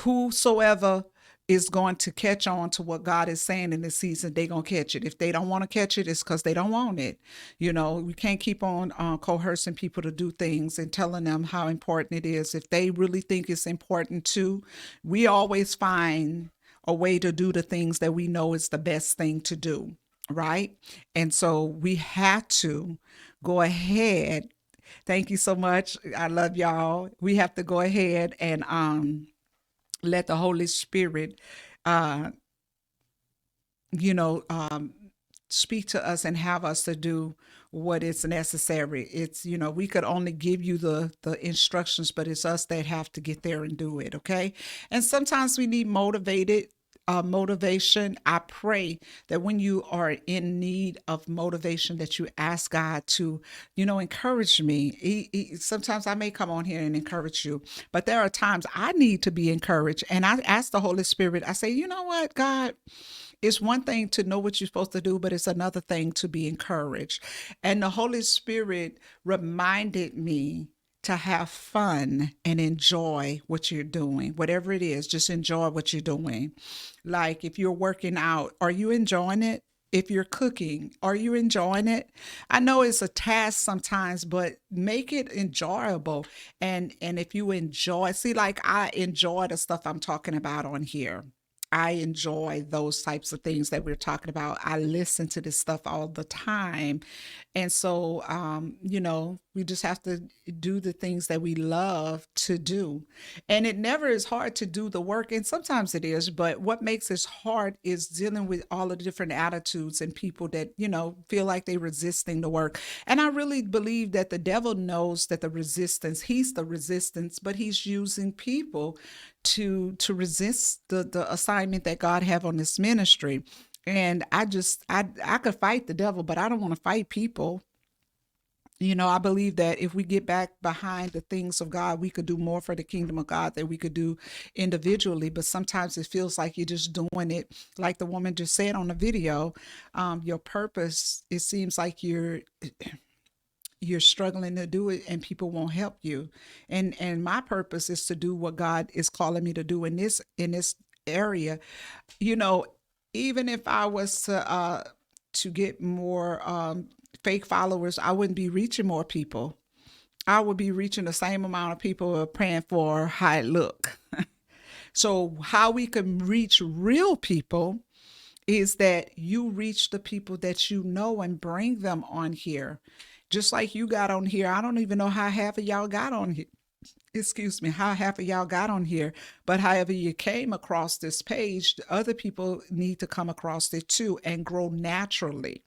Whosoever is going to catch on to what God is saying in this season, they're going to catch it. If they don't want to catch it, it's because they don't want it. You know, we can't keep on coercing people to do things and telling them how important it is. If they really think it's important too, we always find a way to do the things that we know is the best thing to do, right? And so we have to go ahead. Thank you so much. I love y'all. We have to go ahead and let the Holy Spirit, uh, speak to us and have us to do what is necessary. It's, we could only give you the instructions, but it's us that have to get there and do it. Okay. And sometimes we need motivation. I pray that when you are in need of motivation, that you ask God to, encourage me. Sometimes I may come on here and encourage you, but there are times I need to be encouraged. And I ask the Holy Spirit, I say, you know what, God, it's one thing to know what you're supposed to do, but it's another thing to be encouraged. And the Holy Spirit reminded me to have fun and enjoy what you're doing. Whatever it is, just enjoy what you're doing. Like if you're working out, are you enjoying it? If you're cooking, are you enjoying it? I know it's a task sometimes, but make it enjoyable. And if you enjoy, see, like I enjoy the stuff I'm talking about on here. I enjoy those types of things that we're talking about. I listen to this stuff all the time. And so, we just have to do the things that we love to do. And it never is hard to do the work. And sometimes it is, but what makes it hard is dealing with all of the different attitudes and people that, feel like they're resisting the work. And I really believe that the devil knows that he's the resistance, but he's using people to resist the assignment that God have on this ministry. And I could fight the devil, but I don't want to fight people. I believe that if we get back behind the things of God, we could do more for the kingdom of God than we could do individually. But sometimes it feels like you're just doing it, like the woman just said on the video. Your purpose, it seems like you're struggling to do it and people won't help you. And my purpose is to do what God is calling me to do in this area. Even if I was to get more fake followers, I wouldn't be reaching more people. I would be reaching the same amount of people who are praying for how it look. So how we can reach real people is that you reach the people that you know and bring them on here. Just like you got on here. I don't even know how half of y'all got on here. How half of y'all got on here. But however you came across this page, other people need to come across it too and grow naturally.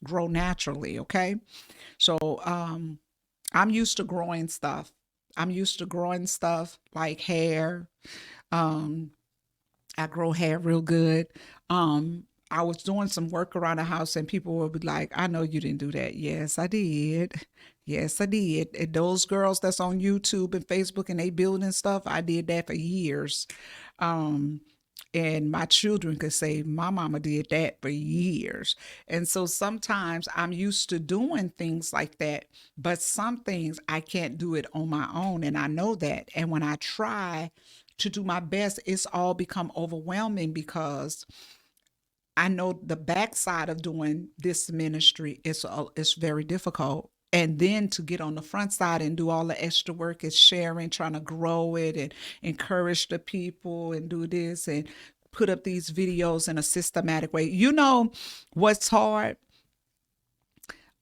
Okay? So I'm used to growing stuff. Like hair. I grow hair real good. I was doing some work around the house and people would be like, I know you didn't do that. Yes, I did. And those girls that's on YouTube and Facebook and they building stuff, I did that for years. And my children could say, my mama did that for years. And so sometimes I'm used to doing things like that, but some things I can't do it on my own. And I know that. And when I try to do my best, it's all become overwhelming because I know the backside of doing this ministry is very difficult. And then to get on the front side and do all the extra work is sharing, trying to grow it and encourage the people and do this and put up these videos in a systematic way. You know what's hard?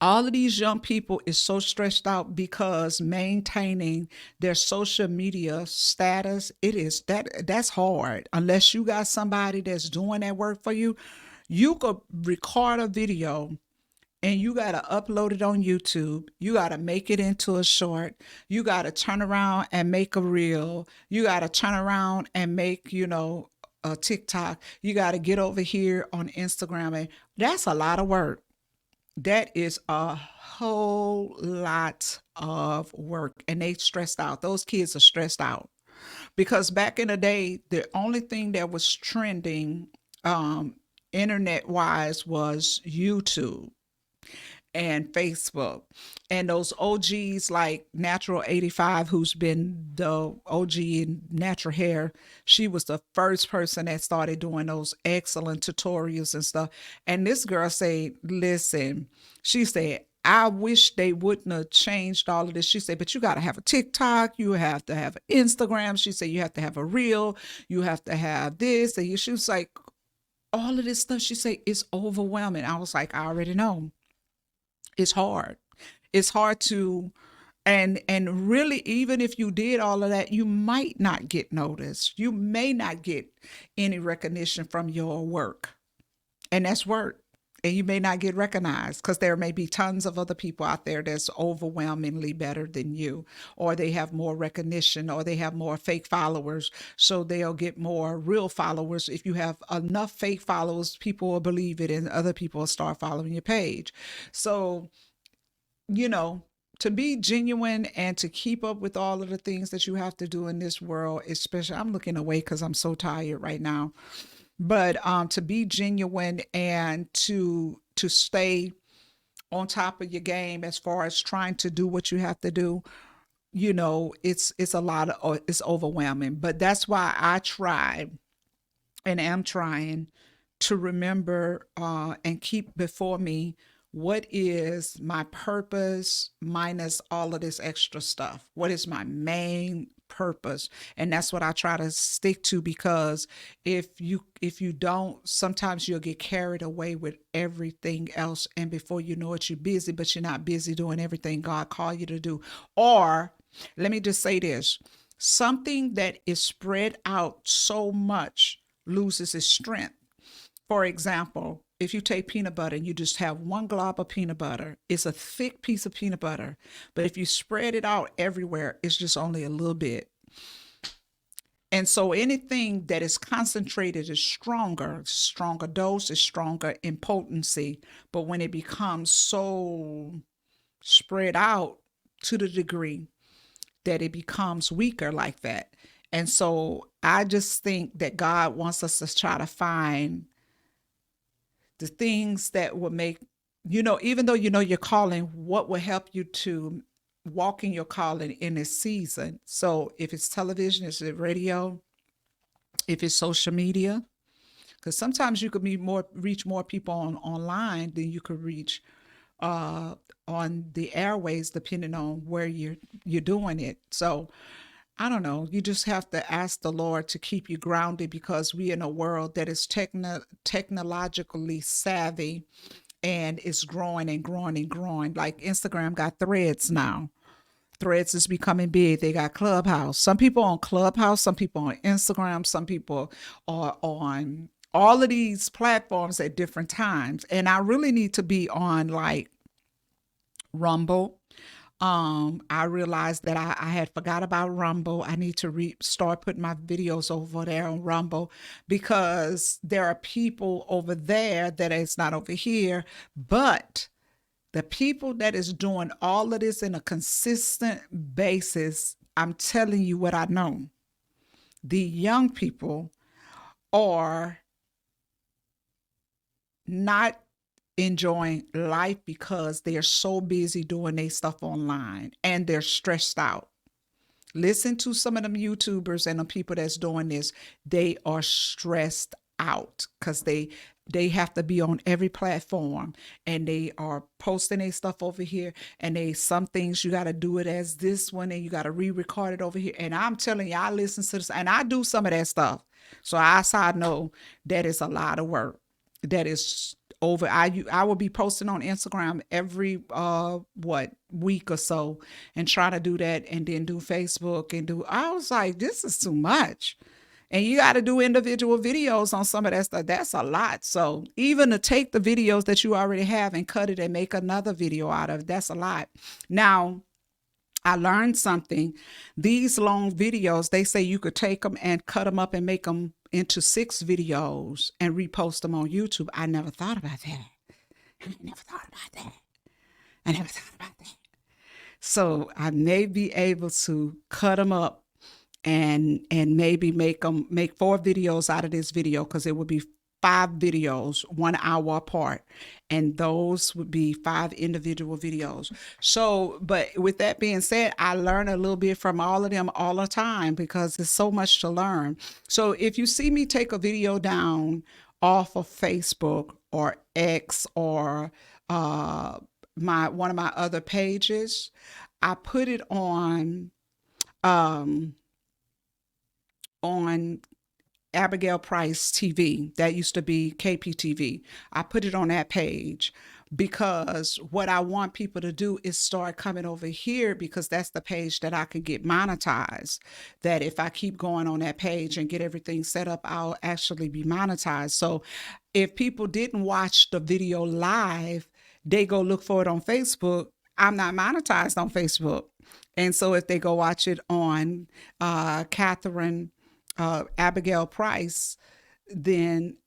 All of these young people is so stressed out because maintaining their social media status, that's hard. Unless you got somebody that's doing that work for you, you could record a video and you got to upload it on YouTube. You got to make it into a short. You got to turn around and make a reel. You got to turn around and make, a TikTok. You got to get over here on Instagram. And that's a lot of work. That is a whole lot of work. And they stressed out. Those kids are stressed out. Because back in the day, the only thing that was trending internet-wise was YouTube. and Facebook. And those OGs like Natural 85, who's been the OG in natural hair, she was the first person that started doing those excellent tutorials and stuff. And this girl said, listen, she said, I wish they wouldn't have changed all of this. She said, but you got to have a TikTok. You have to have an Instagram. She said, you have to have a reel. You have to have this. And she was like, all of this stuff, she said, is overwhelming. I was like, I already know. It's hard. It's hard to, and really, even if you did all of that, you might not get noticed. You may not get any recognition from your work. And that's work. And you may not get recognized because there may be tons of other people out there that's overwhelmingly better than you, or they have more recognition, or they have more fake followers. So they'll get more real followers. If you have enough fake followers, people will believe it and other people will start following your page. So, you know, to be genuine and to keep up with all of the things that you have to do in this world, especially, I'm looking away because I'm so tired right now. But to be genuine and to stay on top of your game as far as trying to do what you have to do, you know, it's a lot of, it's overwhelming. But that's why I try and am trying to remember and keep before me what is my purpose minus all of this extra stuff. What is my main purpose? And that's what I try to stick to, because if you don't, sometimes you'll get carried away with everything else, and before you know it, you're busy, but you're not busy doing everything God called you to do. Or let me just say this, something that is spread out so much loses its strength. For example, if you take peanut butter and you just have one glob of peanut butter, it's a thick piece of peanut butter. But if you spread it out everywhere, it's just only a little bit. And so anything that is concentrated is stronger dose, is stronger in potency. But when it becomes so spread out to the degree that it becomes weaker like that. And so I just think that God wants us to try to find the things that will make, you know, even though you know your calling, what will help you to walk in your calling in this season. So if it's television, is it radio, if it's social media, because sometimes you could reach more people online than you could reach on the airways, depending on where you're doing it. So I don't know. You just have to ask the Lord to keep you grounded, because we're in a world that is technologically savvy, and it's growing and growing and growing. Like Instagram got Threads now. Threads is becoming big. They got Clubhouse. Some people on Clubhouse, some people on Instagram, some people are on all of these platforms at different times. And I really need to be on like Rumble. I realized that I had forgot about Rumble. I need to start putting my videos over there on Rumble, because there are people over there that is not over here. But the people that is doing all of this in a consistent basis, I'm telling you what I know. The young people are not enjoying life because they are so busy doing their stuff online and they're stressed out. Listen to some of them YouTubers and the people that's doing this. They are stressed out because they have to be on every platform, and they are posting their stuff over here, and some things you got to do it as this one, and you got to re-record it over here. And I'm telling you, I listen to this and I do some of that stuff. So I know that is a lot of work. That is over. I will be posting on Instagram every week or so, and try to do that, and then do Facebook and I was like, this is too much. And you got to do individual videos on some of that stuff. That's a lot. So even to take the videos that you already have and cut it and make another video out of it, that's a lot. Now, I learned something. These long videos, they say you could take them and cut them up and make them into 6 videos and repost them on YouTube. I never thought about that. So I may be able to cut them up and maybe make 4 videos out of this video, because it would be 5 videos 1 hour apart, and those would be 5 individual videos. So, but with that being said, I learn a little bit from all of them all the time because there's so much to learn. So if you see me take a video down off of Facebook or X or one of my other pages, I put it on Abigail Price TV. That used to be KPTV. I put it on that page because what I want people to do is start coming over here, because that's the page that I could get monetized. That if I keep going on that page and get everything set up, I'll actually be monetized. So if people didn't watch the video live, they go look for it on Facebook. I'm not monetized on Facebook. And so if they go watch it on Abigail Price, then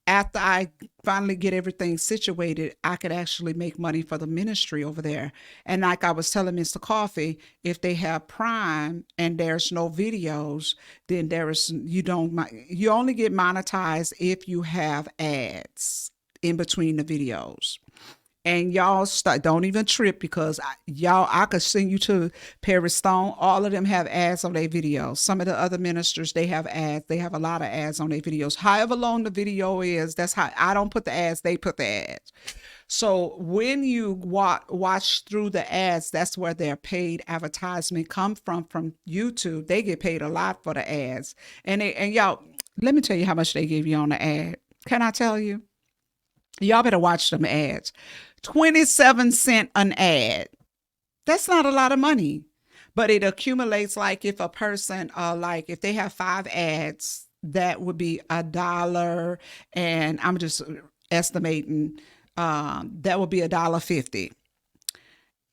after I finally get everything situated, I could actually make money for the ministry over there. And like I was telling Mr. Coffee, if they have Prime and there's no videos, then you only get monetized if you have ads in between the videos. And y'all don't even trip, because I could send you to Perry Stone. All of them have ads on their videos. Some of the other ministers, they have ads. They have a lot of ads on their videos. However long the video is, that's how I don't put the ads. They put the ads. So when you watch through the ads, that's where their paid advertisement come from YouTube. They get paid a lot for the ads. And y'all, let me tell you how much they give you on the ad. Can I tell you? Y'all better watch them ads. 27 cents an ad. That's not a lot of money, but it accumulates. Like if a person, like if they have 5 ads, that would be $1, and I'm just estimating, that would be $1.50.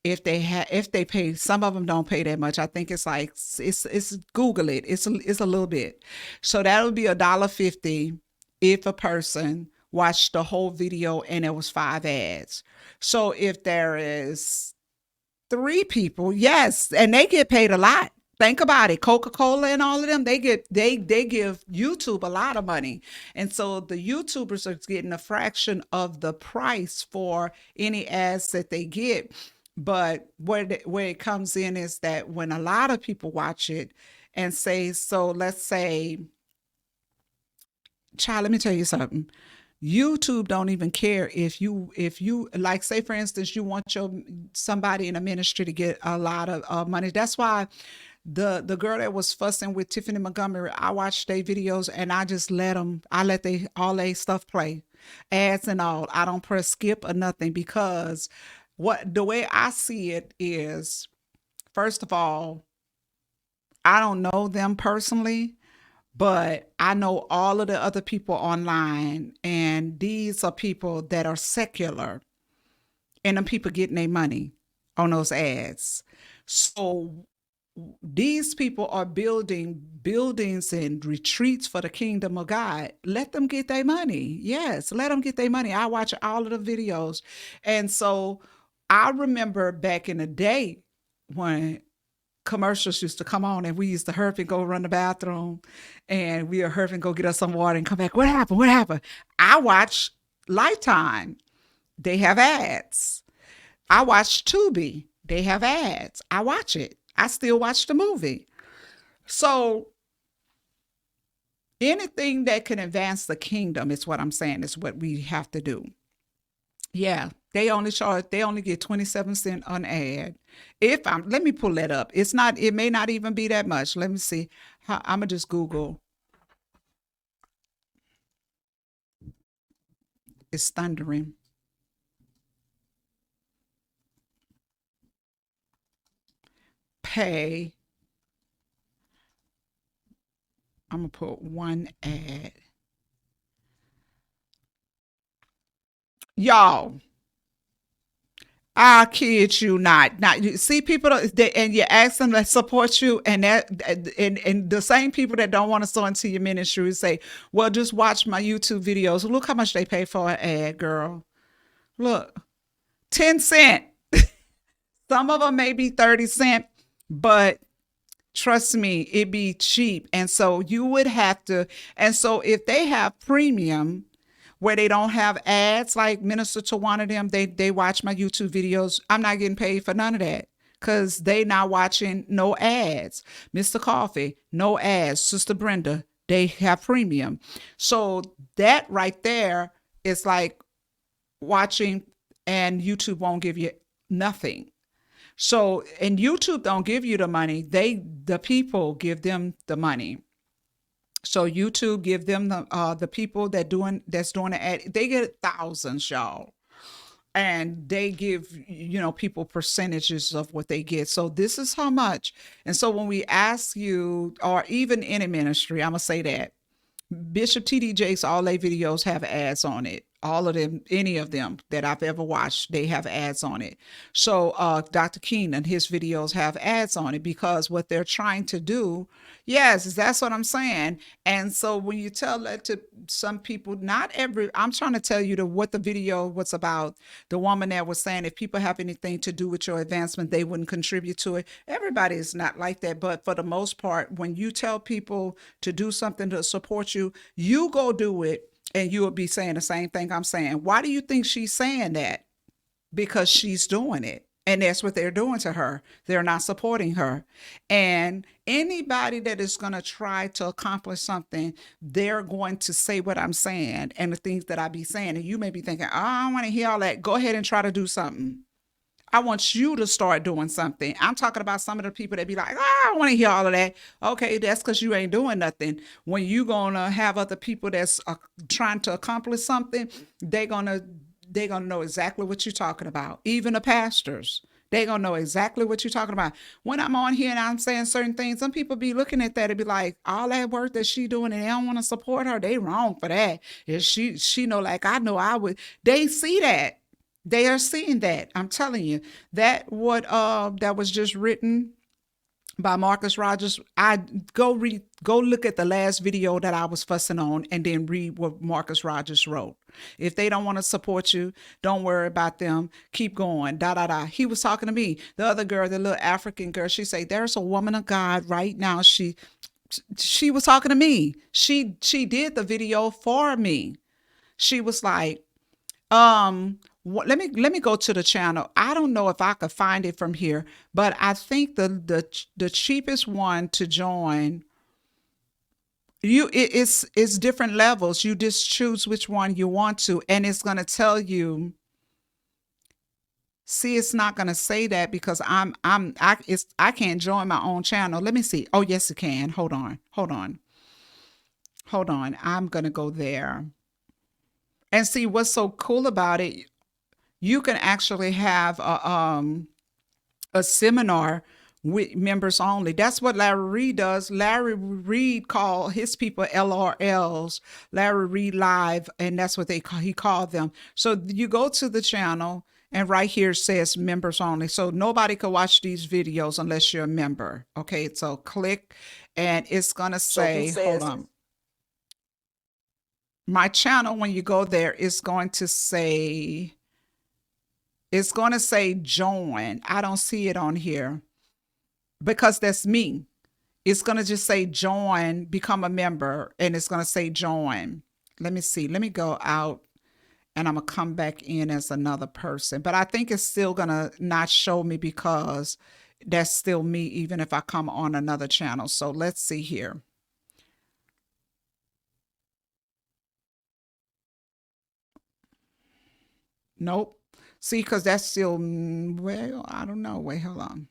If they pay, some of them don't pay that much. I think it's like, it's Google it. It's a little bit. So that would be $1.50 if a person watched the whole video and it was 5 ads. So if there is 3 people, yes, and they get paid a lot. Think about it. Coca-Cola and all of them, they give YouTube a lot of money. And so the YouTubers are getting a fraction of the price for any ads that they get. But where it comes in is that when a lot of people watch it and say, so let's say, child, let me tell you something. YouTube don't even care if you like, say for instance, you want somebody in a ministry to get a lot of money. That's why the girl that was fussing with Tiffany Montgomery, I watched their videos and I just let all their stuff play, ads and all. I don't press skip or nothing, because the way I see it is, first of all, I don't know them personally, but I know all of the other people online, and these are people that are secular, and them people getting their money on those ads. So these people are building buildings and retreats for the kingdom of God. Let them get their money. Yes, let them get their money. I watch all of the videos. And so I remember back in the day when commercials used to come on and we used to hurry and go run the bathroom, and we would hurry and go get us some water and come back. What happened? I watch Lifetime. They have ads. I watch Tubi. They have ads. I watch it. I still watch the movie. So anything that can advance the kingdom is what I'm saying, is what we have to do. Yeah, they only get 27 cents on ad. Let me pull that up. It may not even be that much. Let me see. I'm gonna just Google. It's thundering. Pay. I'm gonna put one ad. Y'all, I kid you not. Now you see people and you ask them to support you, and the same people that don't want to sow into your ministry say, well, just watch my YouTube videos. Look how much they pay for an ad, girl. Look, 10 cents. Some of them may be 30 cents, but trust me, it be cheap. And so you would have to, and so if they have premium, where they don't have ads, like Minister to one of them, they watch my YouTube videos. I'm not getting paid for none of that because they not watching no ads. Mr. Coffee, no ads. Sister Brenda, they have premium. So that right there is like watching, and YouTube won't give you nothing. So, and YouTube don't give you the money. The people give them the money. So YouTube give them the people that's doing the ad. They get thousands, y'all, and they give people percentages of what they get. So this is how much. And so when we ask you, or even any ministry, I'm gonna say that Bishop T.D. Jakes, all their videos have ads on it. All of them, any of them that I've ever watched, they have ads on it. So Dr. Keenan, his videos have ads on it because what they're trying to do, yes, that's what I'm saying. And so when you tell that to some people, I'm trying to tell you what the video was about. The woman that was saying if people have anything to do with your advancement, they wouldn't contribute to it. Everybody is not like that. But for the most part, when you tell people to do something to support you, you go do it. And you will be saying the same thing I'm saying. Why do you think she's saying that? Because she's doing it. And that's what they're doing to her. They're not supporting her. And anybody that is going to try to accomplish something, they're going to say what I'm saying and the things that I be saying. And you may be thinking, oh, I don't want to hear all that. Go ahead and try to do something. I want you to start doing something. I'm talking about some of the people that be like, oh, I don't want to hear all of that. Okay, that's because you ain't doing nothing. When you going to have other people that's trying to accomplish something, they're gonna know exactly what you're talking about. Even the pastors, they're going to know exactly what you're talking about. When I'm on here and I'm saying certain things, some people be looking at that and be like, all that work that she doing and they don't want to support her. They wrong for that. If she know, like I know I would. They see that. They are seeing that. I'm telling you that that was just written by Marcus Rogers. I go look at the last video that I was fussing on and then read what Marcus Rogers wrote. If they don't want to support you, don't worry about them. Keep going. He was talking to me. The other girl, the little African girl, she said, there's a woman of God right now. She was talking to me. She did the video for me. She was like, let me go to the channel. I don't know if I could find it from here, but I think the cheapest one to join, it's different levels. You just choose which one you want to, and it's going to tell you. See, it's not going to say that because I can't join my own channel. Let me see. Oh, yes, it can. Hold on. I'm going to go there. And see what's so cool about it. You can actually have a seminar with members only. That's what Larry Reed does. Larry Reed called his people LRLs, Larry Reed Live, and that's what he called them. So you go to the channel, and right here says members only. So nobody can watch these videos unless you're a member. Okay, so click, and it's gonna say, hold on. My channel, when you go there, is going to say join. I don't see it on here because that's me. It's going to just say join, become a member, and it's going to say join. Let me see. Let me go out, and I'm going to come back in as another person. But I think it's still going to not show me because that's still me, even if I come on another channel. So let's see here. Nope. See, because that's still, well, I don't know. Wait, hold on.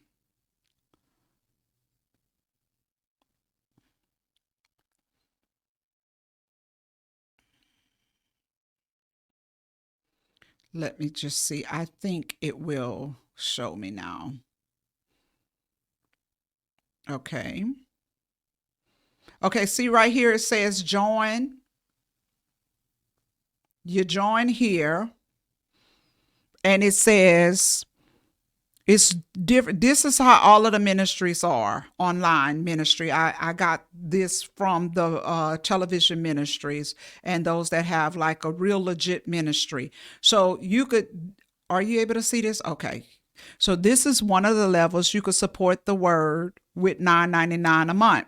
Let me just see. I think it will show me now. Okay. Okay, see right here, it says join. You join here. And it says it's different. This is how all of the ministries are, online ministry. I got this from the television ministries and those that have like a real legit ministry. So are you able to see this? Okay. So this is one of the levels. You could support the word with $9.99 a month.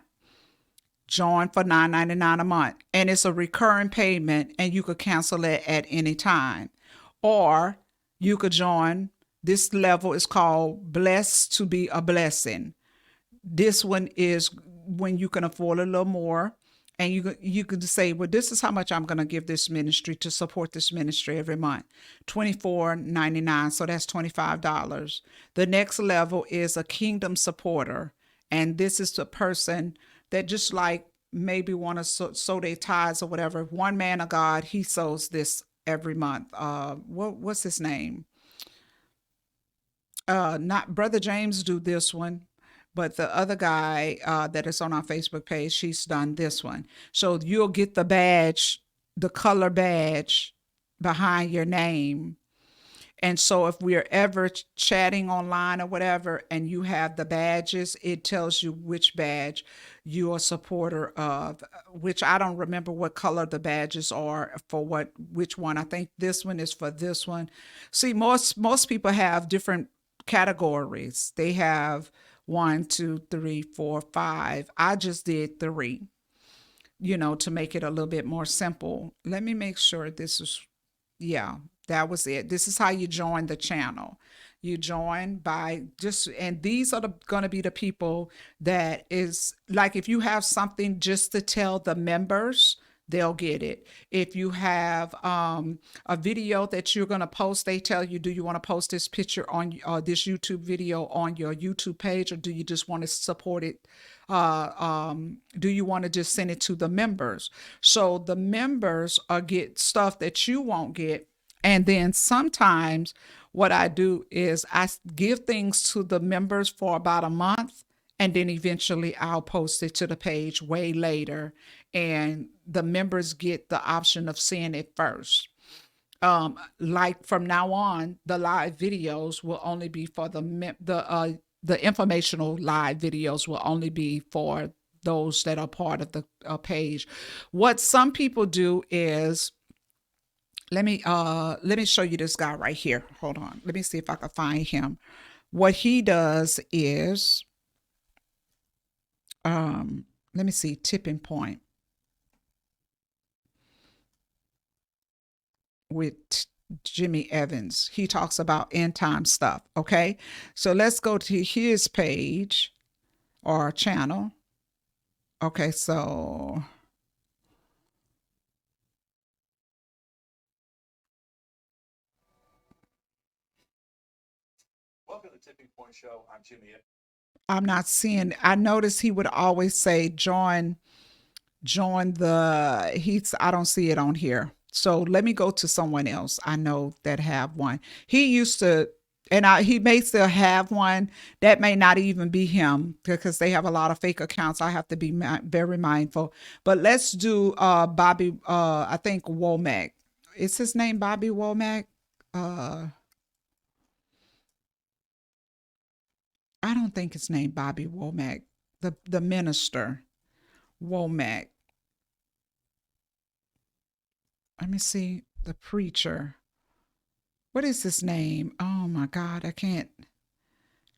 Join for $9.99 a month. And it's a recurring payment, and you could cancel it at any time. Or you could join. This level is called Blessed to be a Blessing. This one is when you can afford a little more. And you could say, well, this is how much I'm going to give this ministry to support this ministry every month. $24.99. So that's $25. The next level is a kingdom supporter. And this is the person that just like maybe want to sow their tithes or whatever. One man of God, he sows this every month. What's his name? Not Brother James do this one, but the other guy that is on our Facebook page, she's done this one. So you'll get the badge, the color badge behind your name. And so if we're ever chatting online or whatever, and you have the badges, it tells you which badge you're a supporter of, which I don't remember what color the badges are for which one. I think this one is for this one. See, most people have different categories. They have 1, 2, 3, 4, 5. I just did 3, to make it a little bit more simple. Let me make sure this is, yeah, that was it. This is how you join the channel. You join by and these are going to be the people that is like, if you have something just to tell the members, they'll get it. If you have a video that you're going to post, they tell you, do you want to post this picture on this YouTube video on your YouTube page, or do you just want to support it? Do you want to just send it to the members? So the members get stuff that you won't get. And then sometimes what I do is I give things to the members for about a month, and then eventually I'll post it to the page way later, and the members get the option of seeing it first. Like from now on, the live videos will only be for the informational live videos will only be for those that are part of the page. What some people do is, let me show you this guy right here. Hold on. Let me see if I can find him. What he does is, let me see, tipping point with Jimmy Evans. He talks about end time stuff. Okay. So let's go to his page or channel. Okay. So welcome to the Tipping Point Show. I'm Jimmy. I'm not seeing, I noticed he would always say join the, I don't see it on here. So let me go to someone else I know that have one. He used to, and he may still have one. That may not even be him, because they have a lot of fake accounts. I have to be very mindful. But let's do Bobby, I think Womack. Is his name Bobby Womack? I don't think it's named Bobby Womack. The minister, Womack. Let me see, the preacher. What is his name? Oh my God, I can't.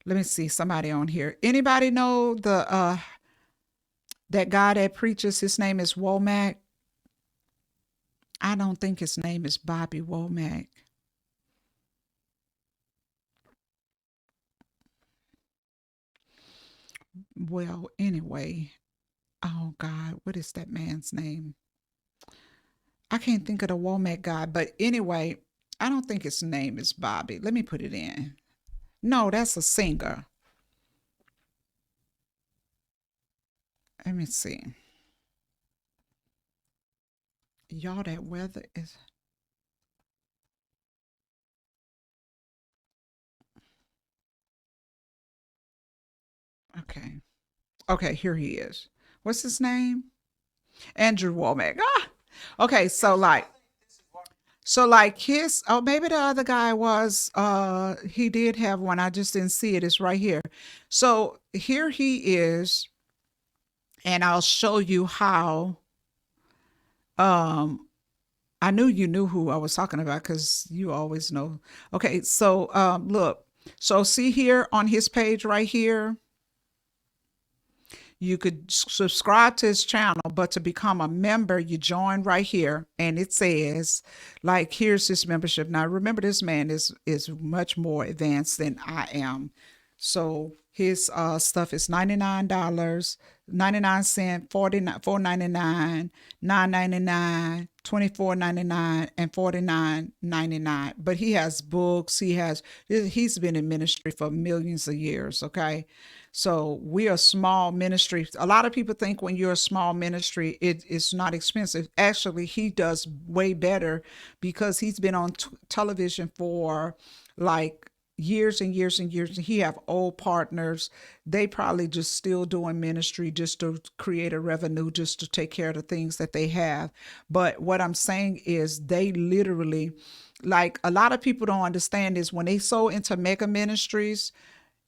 Let me see, somebody on here. Anybody know the that guy that preaches? His name is Womack. I don't think his name is Bobby Womack. Well, anyway, oh God, what is that man's name? I can't think of the Womack guy, but anyway, I don't think his name is Bobby. Let me put it in. No, that's a singer. Let me see. Y'all, that weather is... Okay. Okay, here he is. What's his name? Andrew Womack. Ah! Okay, so like his, oh, maybe the other guy was, he did have one. I just didn't see it. It's right here. So here he is, and I'll show you how, I knew you knew who I was talking about, because you always know. Okay, so look, so see here on his page right here, You could subscribe to his channel, but to become a member, you join right here, and it says, like, here's his membership. Now, remember, this man is much more advanced than I am. So his stuff is $99, 99 cents, $4.99, $9.99, $24.99, and $49.99. But he has books. He's been in ministry for millions of years. Okay. So we are a small ministry. A lot of people think when you're a small ministry, it's not expensive. Actually, he does way better because he's been on television for like years and years and years. He have old partners. They probably just still doing ministry just to create a revenue, just to take care of the things that they have. But what I'm saying is they literally, like, a lot of people don't understand is when they sow into mega ministries,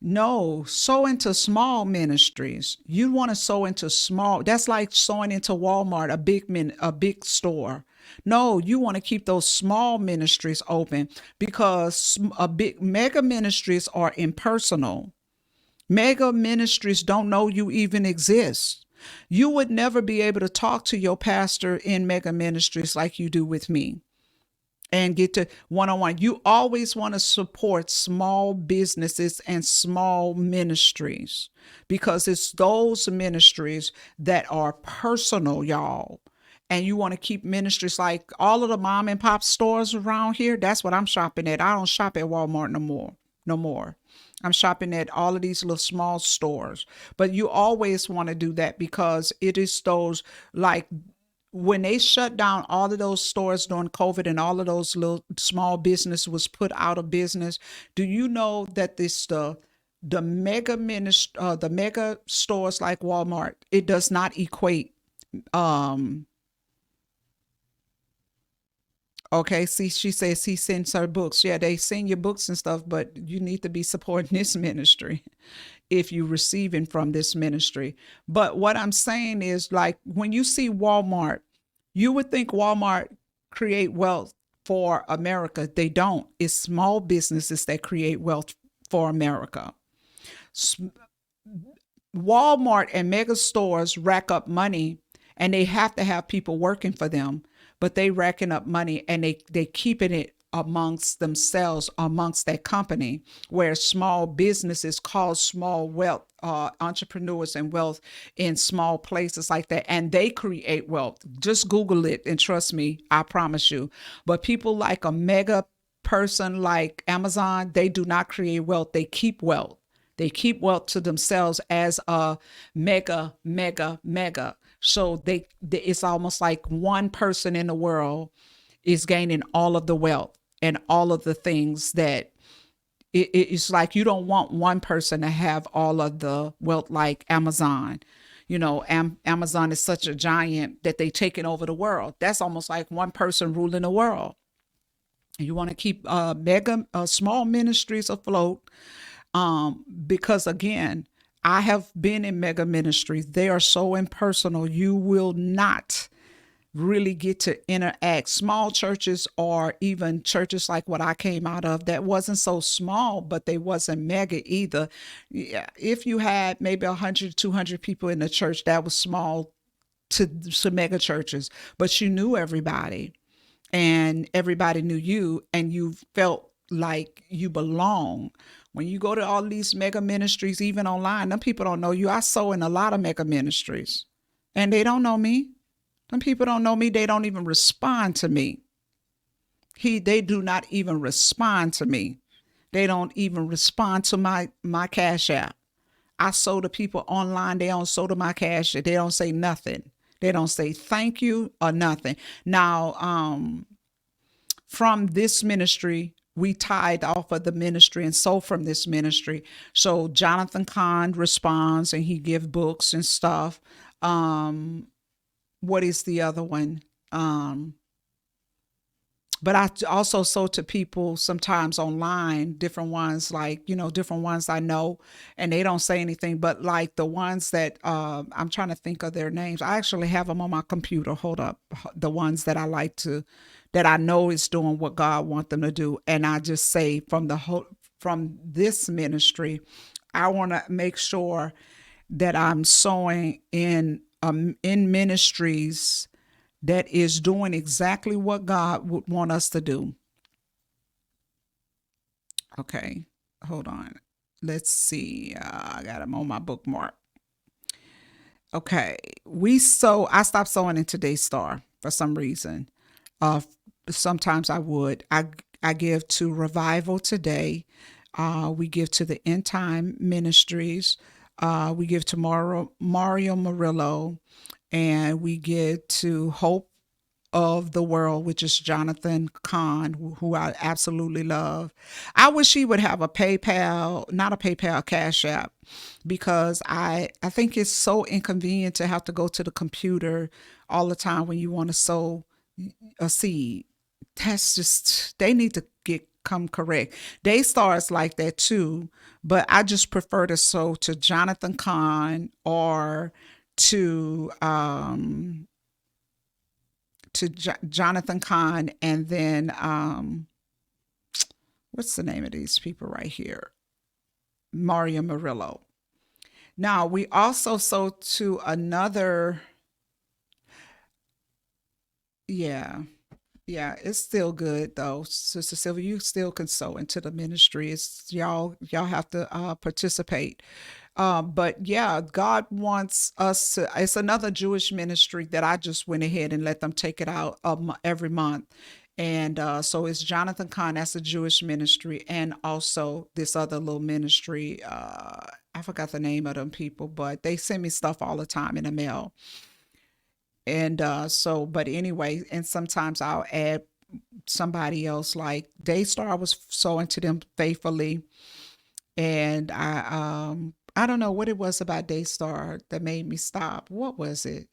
no, sow into small ministries. You want to sow into small. That's like sowing into Walmart, a big store. No, you want to keep those small ministries open because mega ministries are impersonal. Mega ministries don't know you even exist. You would never be able to talk to your pastor in mega ministries like you do with me and get to one-on-one. You always want to support small businesses and small ministries because it's those ministries that are personal, y'all. And you want to keep ministries like all of the mom and pop stores around here. That's what I'm shopping at. I don't shop at Walmart no more. I'm shopping at all of these little small stores. But you always want to do that because it is those, like, when they shut down all of those stores during COVID and all of those little small business was put out of business, do you know that the mega stores like Walmart, it does not equate. Okay, see, she says he sends her books. Yeah, they send you books and stuff, but you need to be supporting this ministry if you're receiving from this ministry. But what I'm saying is, like, when you see Walmart, you would think Walmart create wealth for America. They don't. It's small businesses that create wealth for America. Walmart and mega stores rack up money, and they have to have people working for them, but they racking up money and they keeping it amongst themselves, amongst that company, where small businesses cause small wealth, entrepreneurs and wealth in small places like that. And they create wealth. Just Google it and trust me, I promise you. But people like a mega person like Amazon, they do not create wealth. They keep wealth. They keep wealth to themselves as a mega. So it's almost like one person in the world is gaining all of the wealth and all of the things that it's like you don't want one person to have all of the wealth like Amazon. You know, Amazon is such a giant that they taking over the world. That's almost like one person ruling the world. You want to keep small ministries afloat because, again, I have been in mega ministries. They are so impersonal. You will not really get to interact. Small churches, or even churches like what I came out of, that wasn't so small, but they wasn't mega either. Yeah, if you had maybe 100, 200 people in the church, that was small to mega churches, but you knew everybody and everybody knew you and you felt like you belong. When you go to all these mega ministries, even online, them people don't know you. I sow in a lot of mega ministries and they don't know me. Some people don't know me. They don't even respond to me. They do not even respond to me. They don't even respond to my Cash App. I sow to people online. They don't sow to my Cash App. They don't say nothing. They don't say thank you or nothing. Now, from this ministry, we tithe off of the ministry and sow from this ministry. So Jonathan Kahn responds and he gives books and stuff. What is the other one? But I also sow to people sometimes online, different ones, like, different ones I know, and they don't say anything, but like the ones that I'm trying to think of their names. I actually have them on my computer. Hold up. The ones that that I know is doing what God wants them to do. And I just say from this ministry, I want to make sure that I'm sowing in ministries that is doing exactly what God would want us to do. Okay, hold on. Let's see. I got them on my bookmark. Okay, I stopped sewing into Daystar for some reason. Sometimes I would. I give to Revival Today. We give to the End Time Ministries. We give to Mario Murillo, and we give to Hope of the World, which is Jonathan Kahn, who I absolutely love. I wish he would have a PayPal, not a PayPal, Cash App, because I think it's so inconvenient to have to go to the computer all the time when you want to sow a seed. That's just, they need to come correct. Daystar is like that too, but I just prefer to sow to Jonathan Kahn or to Jonathan Kahn, and then what's the name of these people right here? Mario Murillo. Now we also sow to another. Yeah, it's still good though, Sister Sylvia. You still can sow into the ministry. It's y'all have to participate. But yeah, God wants us to. It's another Jewish ministry that I just went ahead and let them take it out every month. And so it's Jonathan Kahn, that's a Jewish ministry, and also this other little ministry. I forgot the name of them people, but they send me stuff all the time in the mail. And but anyway, and sometimes I'll add somebody else, like Daystar was sowing to them faithfully. And I don't know what it was about Daystar that made me stop. What was it?